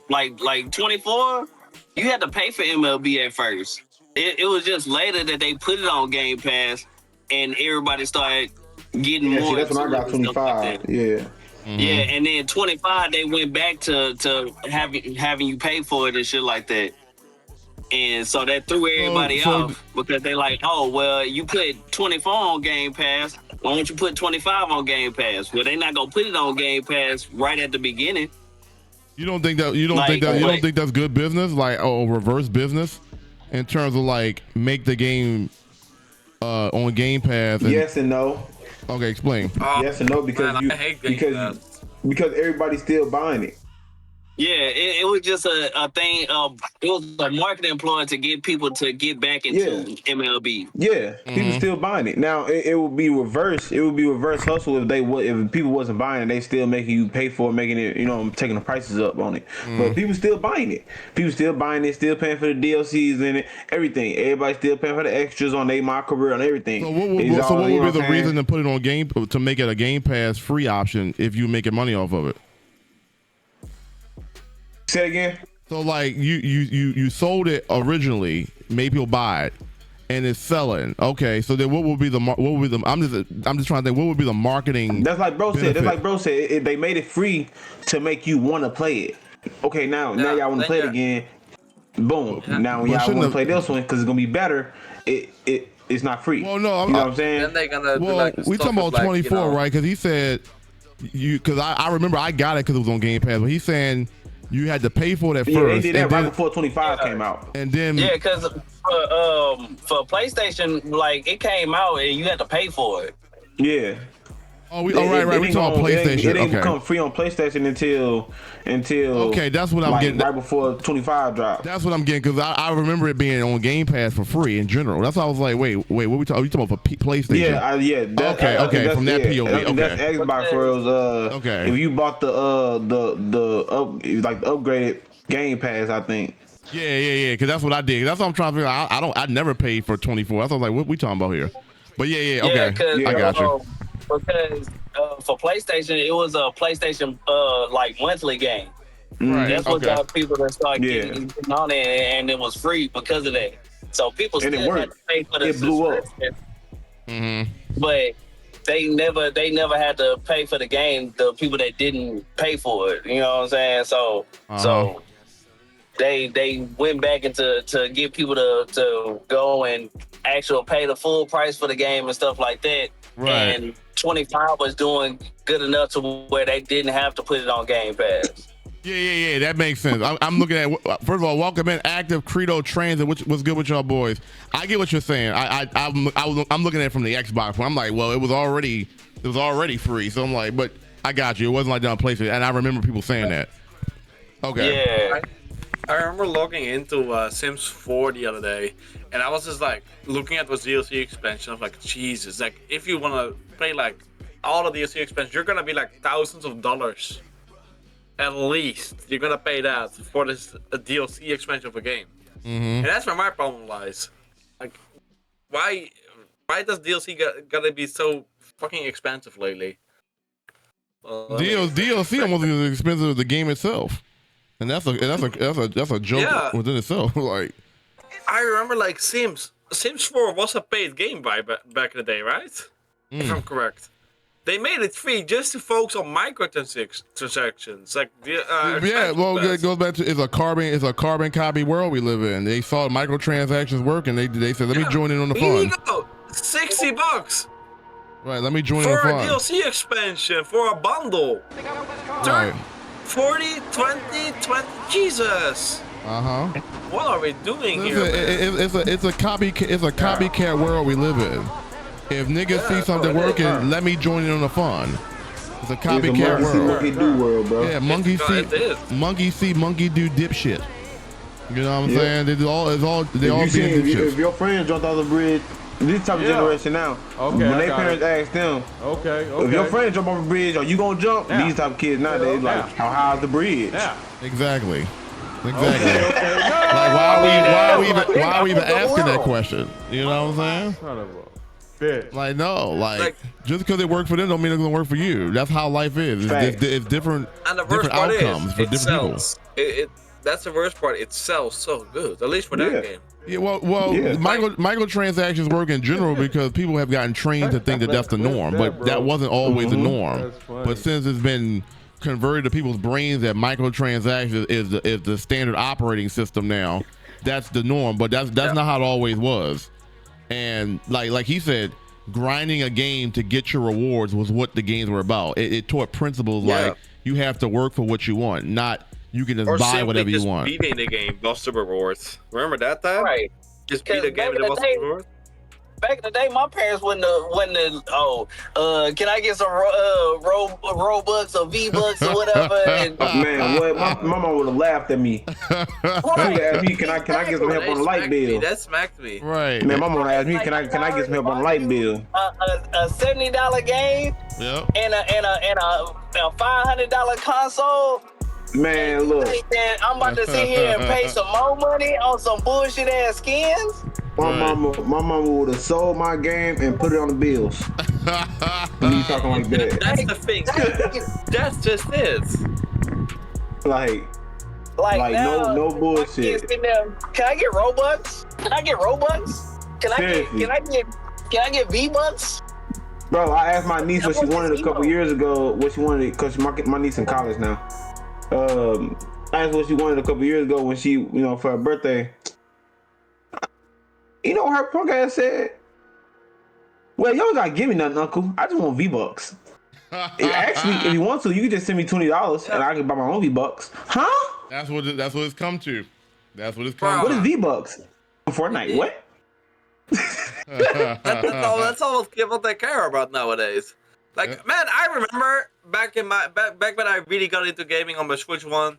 Like 24, you had to pay for MLB at first. It was just later that they put it on Game Pass, and everybody started getting more. That's when I got 25. Yeah. Yeah, and then 25 they went back to having you pay for it and shit like that. And so that threw everybody off because they like, oh well, you put 24 on Game Pass. Why don't you put 25 on Game Pass? Well, they're not gonna put it on Game Pass right at the beginning. You don't think that's good business, like reverse business, in terms of like make the game on Game Pass? Yes and no. Okay, explain. Yes and no because because everybody's still buying it. Yeah, it was just a thing. It was a marketing ploy to get people to get back into MLB. Yeah, people still buying it. Now it would be reverse. It would be reverse hustle if people wasn't buying it. They still making you pay for it, making it, taking the prices up on it. But people still buying it. People still buying it. Still paying for the DLCs in it. Everything. Everybody still paying for the extras on My Career on everything. So what would be the reason to put it on to make it a Game Pass free option if you making money off of it? Say again. So like you sold it originally, made people buy it, and it's selling. Okay, so then what would be the I'm just trying to think what would be the marketing? That's like bro said. That's like bro said. They made it free to make you want to play it. Okay, now y'all want to play it again. Boom. Now when y'all want to play this one because it's gonna be better. It's not free. Well, no, you know what I'm saying. Then they're gonna we talking about 24, right? Because he said because I remember I got it because it was on Game Pass, but he's saying. You had to pay for that first. Yeah, they did that right before 25 came out. And then because for PlayStation, like it came out and you had to pay for it. Yeah. Oh, we right. We talking PlayStation. It didn't become free on PlayStation until. Okay, that's what I'm getting. Right before 25 dropped. That's what I'm getting because I remember it being on Game Pass for free in general. That's why I was like, wait, what we talking? Are you talking about for PlayStation? Yeah. Okay. From that POV. Okay. That's Xbox where it was. Okay. If you bought the upgraded Game Pass, I think. Yeah. Because that's what I did. That's what I'm trying to figure out. I never paid for 24. I was like, what we talking about here? But yeah. Okay. I got you. Because for PlayStation, it was a PlayStation like monthly game. Right. That's what got people to start getting on it, and it was free because of that. So people still had to pay for the subscription. But they never had to pay for the game. The people that didn't pay for it, you know what I'm saying? So they went back into to get people to go and actually pay the full price for the game and stuff like that. Right. And 25 was doing good enough to where they didn't have to put it on Game Pass. Yeah. That makes sense. I'm looking at, first of all, welcome in Active Credo Trains, and what's good with y'all boys. I get what you're saying. I'm looking at it from the Xbox one. I'm like, well, it was already free. So I'm like, but I got you. It wasn't like that on PlayStation, and I remember people saying that. Okay. Yeah. I remember logging into Sims 4 the other day, and I was just like looking at those DLC expansions. I was like, Jesus, like if you want to pay like all the DLC expansions, you're gonna be like thousands of dollars. At least you're gonna pay that for this DLC expansion of a game, and that's where my problem lies. Like, why does DLC gotta be so fucking expensive lately? DLC almost as expensive as the game itself, and that's a joke within itself. Like, I remember like Sims 4 was a paid game back in the day, right? If I'm correct. They made it free just to focus on microtransactions. Like it goes back to it's a carbon copy world we live in. They saw microtransactions work, and they said, let me join in on the fun. Here you go, $60. Right, let me join in on the fun. For a DLC expansion, for a bundle. Right. 40, 20, Jesus. What are we doing here? It's a copycat world we live in. If niggas see something working, let me join in on the fun. It's a copycat world. Monkey do world, bro. Yeah, monkey see, monkey do dipshit. You know what I'm saying? They all being dipshit. If your friend jumped off the bridge, this type of generation now. Okay, when their parents ask them, if your friend jump off a bridge, are you gonna jump? These type of kids nowadays, like, how high is the bridge? Yeah. Exactly. Like, why are we even asking that question? You know what I'm saying? Like, no, like just because it worked for them don't mean it's gonna work for you. That's how life is. It's different, and the worst different part outcomes is, for different people. That's the worst part. It sells so good, at least for that game. Yeah, microtransactions work in general because people have gotten trained to think that that's the norm, but that wasn't always the norm. But since it's been converted to people's brains that microtransactions is the standard operating system now, that's the norm. But that's not how it always was. And like he said, grinding a game to get your rewards was what the games were about. It taught principles like you have to work for what you want, not you can just buy whatever you want. Beating the game was the rewards. Remember that time? Right. Just beat the game and it was the rewards. Back in the day, my parents wouldn't can I get some Robux or V-Bucks or whatever? And, man, what? My mom would have laughed at me. Right. Asked me, can I get some help on the light bill? That smacked me. Right. Man, my mom asked me, can I get some help on the light bill? A $70 game. Yep. And a $500 console. Man, look. I'm about to sit here and pay some more money on some bullshit ass skins. My mama would have sold my game and put it on the bills. Me talking like that. That's the thing. That's just it. Like now, no bullshit. Can I get Robux? Can I get Robux? Can I get V-Bucks? Bro, I asked my niece what she wanted a couple years ago. What she wanted, because my niece in college now. I asked what she wanted a couple years ago when she, for her birthday. You know what her punk ass said? Well, y'all gotta give me nothing, Uncle. I just want V-Bucks. Actually, if you want to, you can just send me $20 and I can buy my own V-Bucks. Huh? That's what it's come to. That's what it's come to. What is V-Bucks? Fortnite, what? That's all people they care about nowadays. Like, man, I remember back when I really got into gaming on my Switch 1,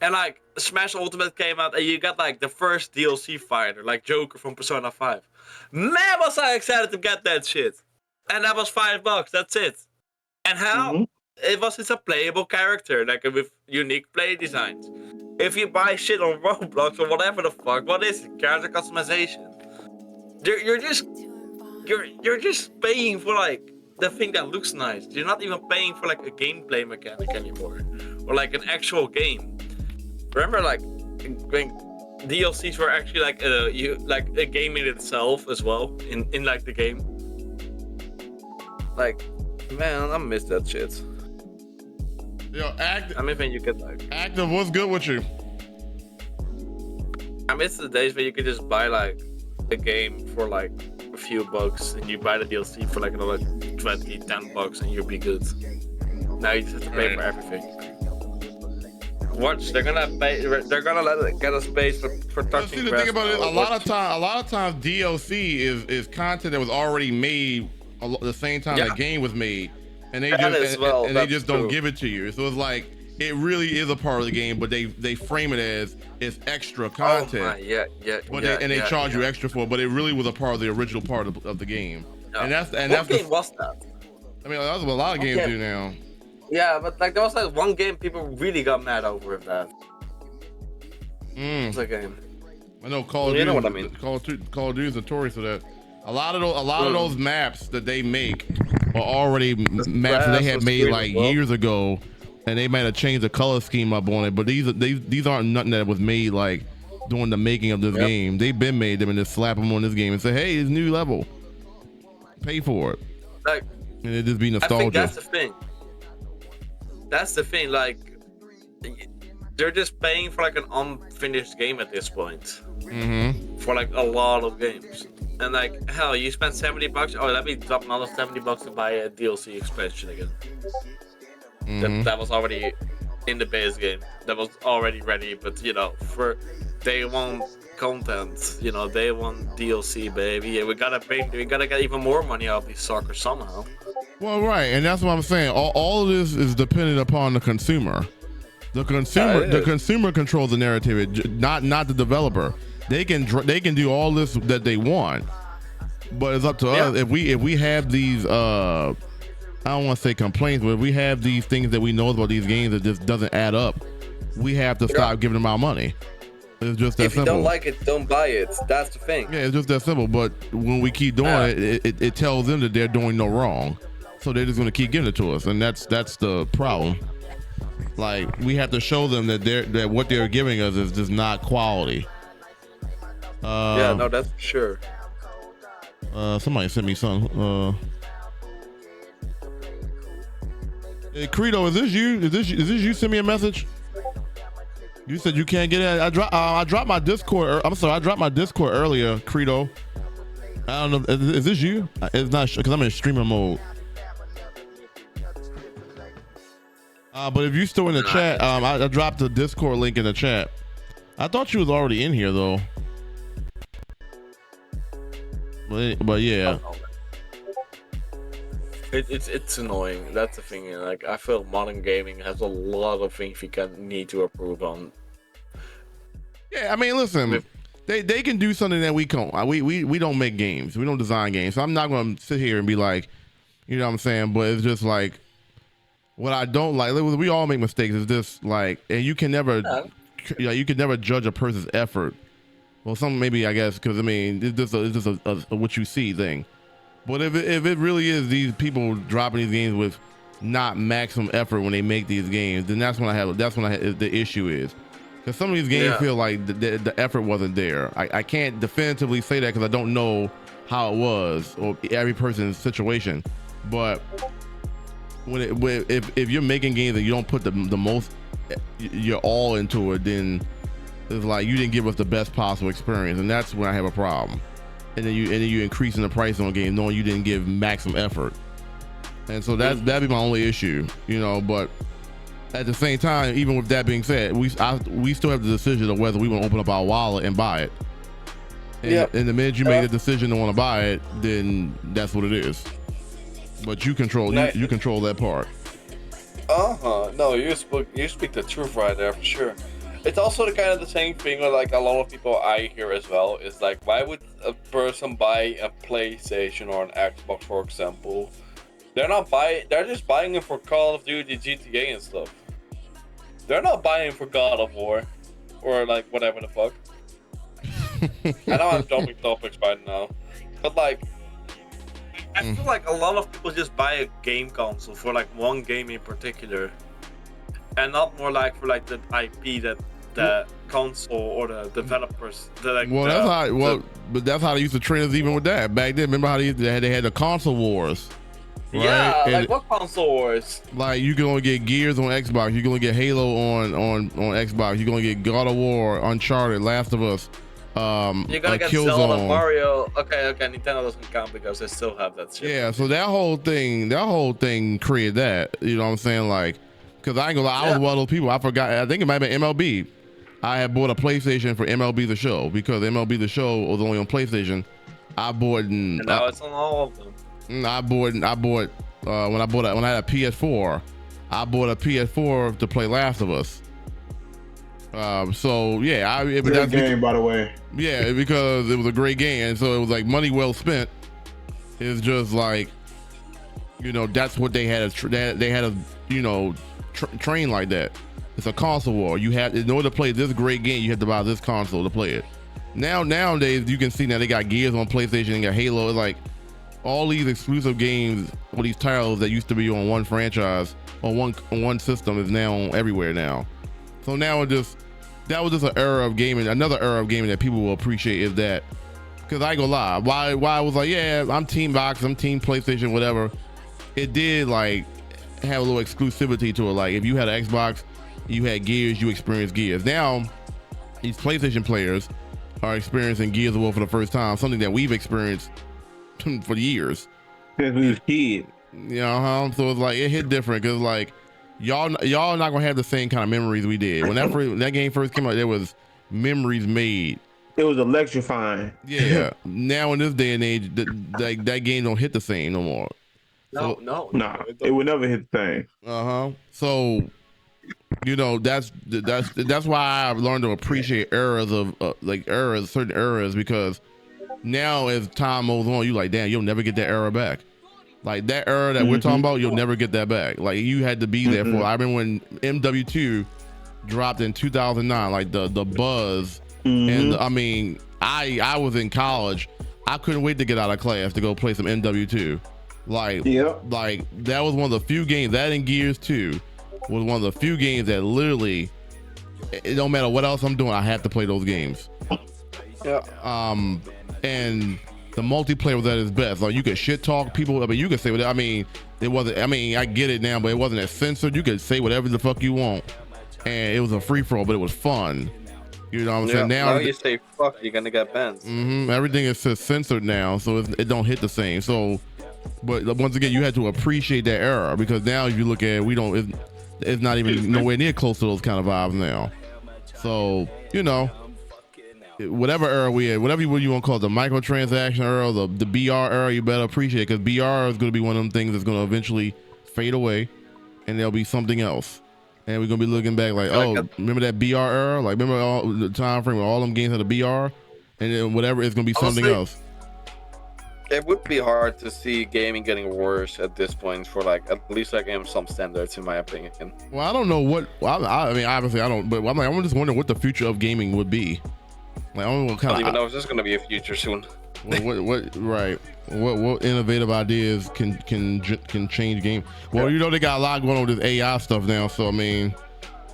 and like Smash Ultimate came out, and you got like the first DLC fighter, like Joker from Persona 5. Man, was I excited to get that shit! And that was $5. That's it. And how? It's a playable character, like with unique play designs. If you buy shit on Roblox or whatever the fuck, what is it? Character customization. You're just paying for like the thing that looks nice. You're not even paying for like a gameplay mechanic anymore, or like an actual game. Remember, like when DLCs were actually like a game in itself as well in like the game. Like, man, I miss that shit. Yo, Active. I mean, when you get like Active, what's good with you? I miss the days where you could just buy like a game for like a few bucks and you buy the DLC for like another 20, 10 bucks and you'll be good. Now you just have to pay for everything. Watch, they're gonna let it get a space for touching. See, the thing about it, a lot of times DLC is content that was already made the same time the game was made, and they just don't give it to you. So it's like it really is a part of the game, but they frame it as it's extra content. They charge you extra for it, but it really was a part of the original part of the game. And that's what game was that? I mean, that's what a lot of games do now. Yeah, but like there was like one game people really got mad over that. What's that game? I know Call of Duty. You know what I mean? Call of Duty is notorious for that. A lot of those maps that they make are already maps that they had made like years ago, and they might have changed the color scheme up on it. But these aren't nothing that was made like during the making of this game. They've been made them and just slap them on this game and say, "Hey, it's new level. Pay for it." Like, and it just be nostalgia. I think that's the thing. That's the thing. Like, they're just paying for like an unfinished game at this point. For like a lot of games. And like, hell, you spent $70. Oh, let me drop another $70 to buy a DLC expansion again. That was already in the base game. That was already ready, but you know, for day one content, you know, day one DLC, baby. Yeah, we gotta get even more money out of these suckers somehow. Well, right, and that's what I'm saying. All of this is dependent upon the consumer. The consumer controls the narrative, not the developer. They can do all this that they want, but it's up to us. If we have these I don't want to say complaints, but if we have these things that we know about these games that just doesn't add up, we have to stop giving them our money. It's just that simple. If you don't like it, don't buy it. That's the thing. Yeah, it's just that simple. But when we keep doing it tells them that they're doing no wrong, so they're just going to keep giving it to us, and that's the problem. Like, we have to show them that what they're giving us is just not quality. Yeah, no, that's for sure. Somebody sent me some. Hey, Credo, is this you? Is this you? Send me a message. You said you can't get it. I dropped my Discord. I'm sorry, I dropped my Discord earlier, Credo. I don't know. Is this you? It's not, because I'm in streamer mode. But if you're still in the chat, I dropped the Discord link in the chat. I thought you was already in here though. But yeah. It's annoying. That's the thing. Like, I feel modern gaming has a lot of things we need to improve on. Yeah, I mean, listen, they can do something that we can't. We don't make games. We don't design games. So I'm not going to sit here and be like, you know what I'm saying? But it's just like, what I don't like. We all make mistakes. It's just like, and you can never judge a person's effort. Well, some maybe, I guess, because I mean, it's just a what you see thing. But if it really is these people dropping these games with not maximum effort when they make these games, then that's when the issue is. Because some of these games feel like the effort wasn't there. I can't definitively say that because I don't know how it was or every person's situation. But if you're making games that you don't put the most your all into it, then it's like you didn't give us the best possible experience, and that's when I have a problem. And then you increasing the price on a game knowing you didn't give maximum effort, and so that'd be my only issue, you know. But at the same time, even with that being said, we still have the decision of whether we want to open up our wallet and buy it. And the minute you make a decision to want to buy it, then that's what it is. But you control you control that part. No, you speak the truth right there for sure. It's also the same thing with like a lot of people I hear as well. Is like, why would a person buy a PlayStation or an Xbox, for example? They're just buying it for Call of Duty, GTA and stuff. They're not buying for God of War or like whatever the fuck. I know I'm jumping topics right now, but like, I feel like a lot of people just buy a game console for like one game in particular, and not more like for like the IP that the console or the developers. But that's how they used to train us even with that back then. Remember how they had the console wars? Right? Yeah, like what console wars? Like you can only get Gears on Xbox, you can only get Halo on Xbox, you can only get God of War, Uncharted, Last of Us, you're gonna get Killzone. Zelda, Mario. Okay, Nintendo doesn't count because they still have that shit. Yeah, so that whole thing created that. You know what I'm saying? Like, cause I ain't gonna lie, I was one of those people. I forgot. I think it might have been MLB. I had bought a PlayStation for MLB The Show because MLB The Show was only on PlayStation. I bought and now it's on all of them. when I had a PS4, I bought a PS4 to play Last of Us. So yeah, great game, by the way. Yeah, because it was a great game, and so it was like money well spent. It's just like, you know, that's what they had. They had a train like that. It's a console war. You had, in order to play this great game, you had to buy this console to play it. Nowadays, you can see now they got Gears on PlayStation, they got Halo. It's like all these exclusive games, all these titles that used to be on one franchise on one system is now on everywhere now. So now that was just an era of gaming. Another era of gaming that people will appreciate is that, because I ain't gonna lie, why I was like, yeah, I'm Team Box, I'm Team PlayStation, whatever. It did like have a little exclusivity to it. Like if you had an Xbox, you had Gears, you experienced Gears. Now these PlayStation players are experiencing Gears of War for the first time, something that we've experienced for years. Since we was kids. So it's like it hit different because like y'all not gonna have the same kind of memories we did. When that game first came out, there was memories made. It was electrifying. Yeah. Now in this day and age, that game don't hit the same no more. No, it would never hit the same. So, you know, that's why I've learned to appreciate eras of certain eras, because now as time moves on, you like, damn, you'll never get that era back. Like that era that we're talking about, you'll never get that back. Like you had to be there for. I remember when MW2 dropped in 2009, like the buzz, and I mean, I was in college. I couldn't wait to get out of class to go play some MW2. Like that was one of the few games, that and Gears 2 was one of the few games that literally, it don't matter what else I'm doing, I have to play those games. Yeah. And the multiplayer was at its best. Like you could shit talk people. I mean, you could say whatever. I mean, it wasn't. I mean, I get it now, but it wasn't as censored. You could say whatever the fuck you want, and it was a free for all. But it was fun. You know what I'm saying? Now you say fuck, you're gonna get banned. Everything is just censored now, so it don't hit the same. So, but once again, you had to appreciate that era, because now if you look at it, it's not even nowhere near close to those kind of vibes now. So you know, whatever era we in, whatever you want to call it, the microtransaction era, the BR era, you better appreciate it, because BR is going to be one of them things that's going to eventually fade away, and there'll be something else, and we're going to be looking back like, oh, remember that BR era? Like, remember all the time frame when all them games had a BR, and then whatever, it's going to be something else. It would be hard to see gaming getting worse at this point for like at least like in some standards, in my opinion. Well, I don't know what. I mean, obviously, I don't. But I'm just wondering what the future of gaming would be. Like, I don't even know if there's going to be a future soon. What innovative ideas can change game? Well, you know, they got a lot going on with this AI stuff now. So I mean,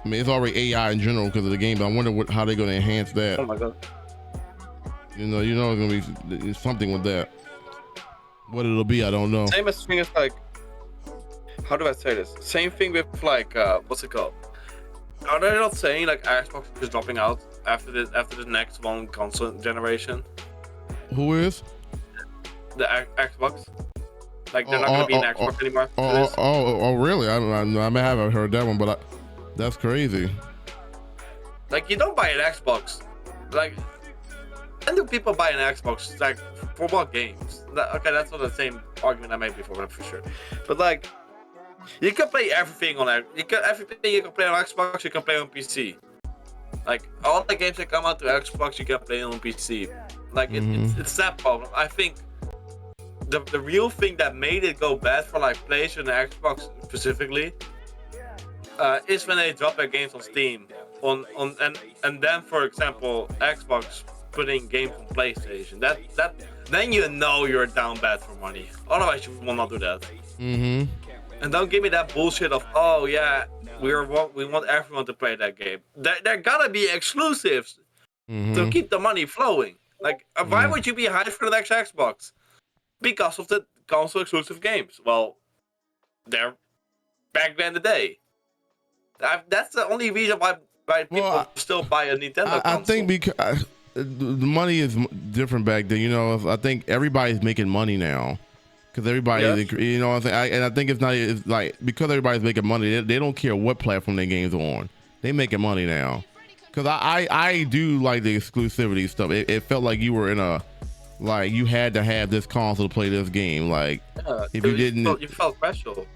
it's already AI in general because of the game. But I wonder how they're going to enhance that. Oh my god. You know, it's going to be something with that. What it'll be, I don't know. Same as thing is like, how do I say this? Same thing with like, what's it called? Are they not saying like Xbox is dropping out after the next one console generation? Who is? The Xbox. Like they're not gonna be an Xbox anymore. Oh, really? I haven't heard that one, but that's crazy. Like you don't buy an Xbox. Like, when do people buy an Xbox? Like for what games? Okay, that's not the same argument I made before, for sure. But like, you can play everything on everything you can play on Xbox, you can play on PC. Like all the games that come out to Xbox, you can play on PC. Like it's that problem. I think the real thing that made it go bad for like PlayStation and Xbox specifically is when they drop their games on Steam, and then for example Xbox putting games on PlayStation. Then you know you're down bad for money. Otherwise you will not do that. And don't give me that bullshit of, oh yeah, we want everyone to play that game. There gotta be exclusives to keep the money flowing. Like, why would you be hyped for the next Xbox? Because of the console exclusive games. Well, there back then the day. That's the only reason why people still buy a Nintendo console. I think because the money is different back then. You know, I think everybody's making money now because everybody, you know, what I'm saying. And I think it's like because everybody's making money, they don't care what platform their games are on. They making money now. Because I do like the exclusivity stuff. It felt like you were in a, like you had to have this console to play this game. Like if you didn't, you felt special.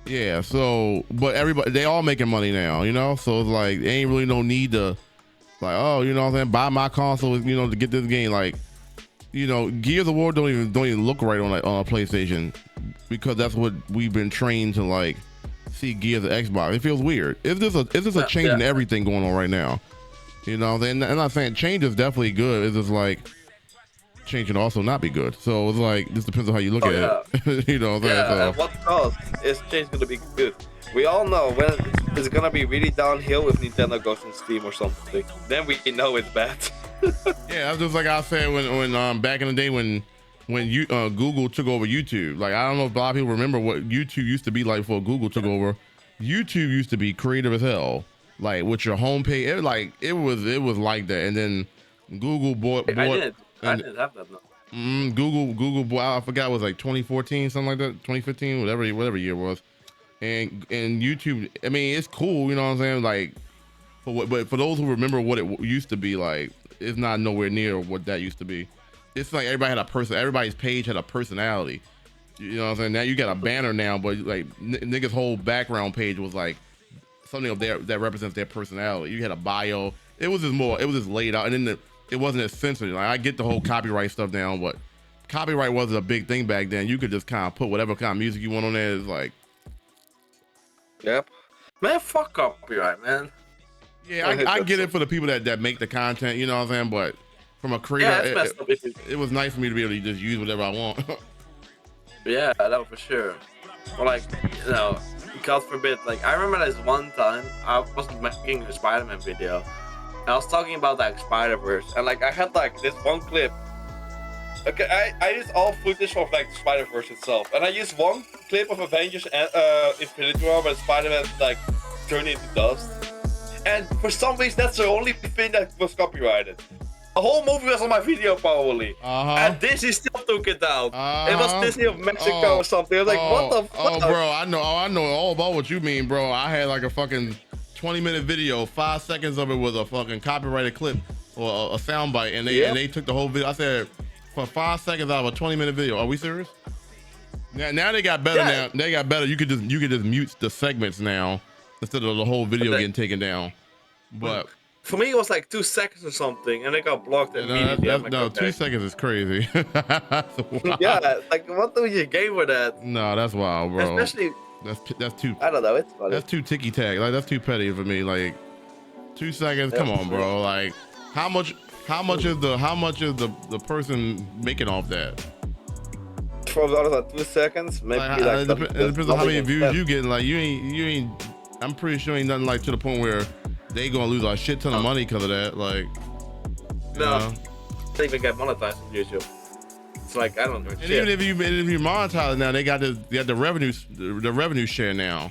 Yeah. So, but everybody, they all making money now, you know. So it's like there ain't really no need to, like, oh, you know what I'm saying, buy my console, you know, to get this game. Like, you know, Gears of War don't even look right on a PlayStation because that's what we've been trained to like see Gears of Xbox. It feels weird. It's just a change in everything going on right now. You know, and I'm not saying change is definitely good. It's just like change can also not be good. So it's like this depends on how you look at it. You know what I'm saying? So. And what cost is change gonna be good? We all know when it's gonna be really downhill if Nintendo goes on Steam or something. Then we know it's bad. Yeah, that's just like I said when back in the day when Google took over YouTube. Like I don't know if a lot of people remember what YouTube used to be like before Google took over. YouTube used to be creative as hell. Like with your homepage, it was like that, and then Google bought. I didn't have that. No. Google bought. I forgot it was like 2014, something like that, 2015, whatever year it was, and YouTube. I mean, it's cool, you know what I'm saying? Like, but for those who remember what it used to be like, it's not nowhere near what that used to be. It's like everybody had a person. Everybody's page had a personality. You know what I'm saying? Now you got a banner now, but like niggas' whole background page was like something up there that represents their personality. You had a bio. It was just laid out, and then it wasn't as censored. Like I get the whole copyright stuff down, but copyright wasn't a big thing back then. You could just kind of put whatever kind of music you want on there. It's like, yep, man, fuck copyright, man. Yeah, I get it for the people that make the content. You know what I'm saying? But from a creator, it was nice for me to be able to just use whatever I want. Yeah, that was for sure. Or like, you know, God forbid, like I remember this one time I was making a Spider-Man video and I was talking about like Spider-Verse, and like I had like this one clip. Okay, I used all footage of like Spider-Verse itself, and I used one clip of Avengers and Infinity War where Spider-Man like turned into dust, and for some reason that's the only thing that was copyrighted. The whole movie was on my video probably, and Disney still took it down. It was Disney of Mexico or something. I was like, what the fuck? Oh, bro, I know all about what you mean, bro. I had like a fucking 20-minute video. 5 seconds of it was a fucking copyrighted clip or a soundbite, and they took the whole video. I said, for 5 seconds out of a 20-minute video. Are we serious? Now they got better. Now they got better. You could just mute the segments now instead of the whole video getting taken down. But. For me, it was like 2 seconds or something, and it got blocked immediately. No, 2 seconds is crazy. Yeah, like what do you gain with that? No, that's wild, bro. Especially that's too. I don't know. It's funny. That's too ticky tack. Like that's too petty for me. Like 2 seconds. Come on, bro. Like how much is the person making off that? $12 on 2 seconds, maybe. It depends on how many views you get. Like you ain't. I'm pretty sure ain't nothing like to the point where they gonna lose a shit ton of money because of that. Like, no, they even get monetized on YouTube. It's like I don't know. And even if you monetize it now, they got the revenue share now,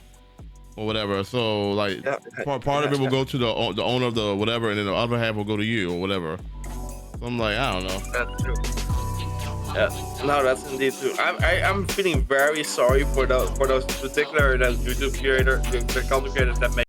or whatever. So like, part of it will go to the owner of the whatever, and then the other half will go to you or whatever. So I'm like, I don't know. That's true. Yeah, no, that's indeed true. I'm feeling very sorry for those particular YouTube creators, the content creators that make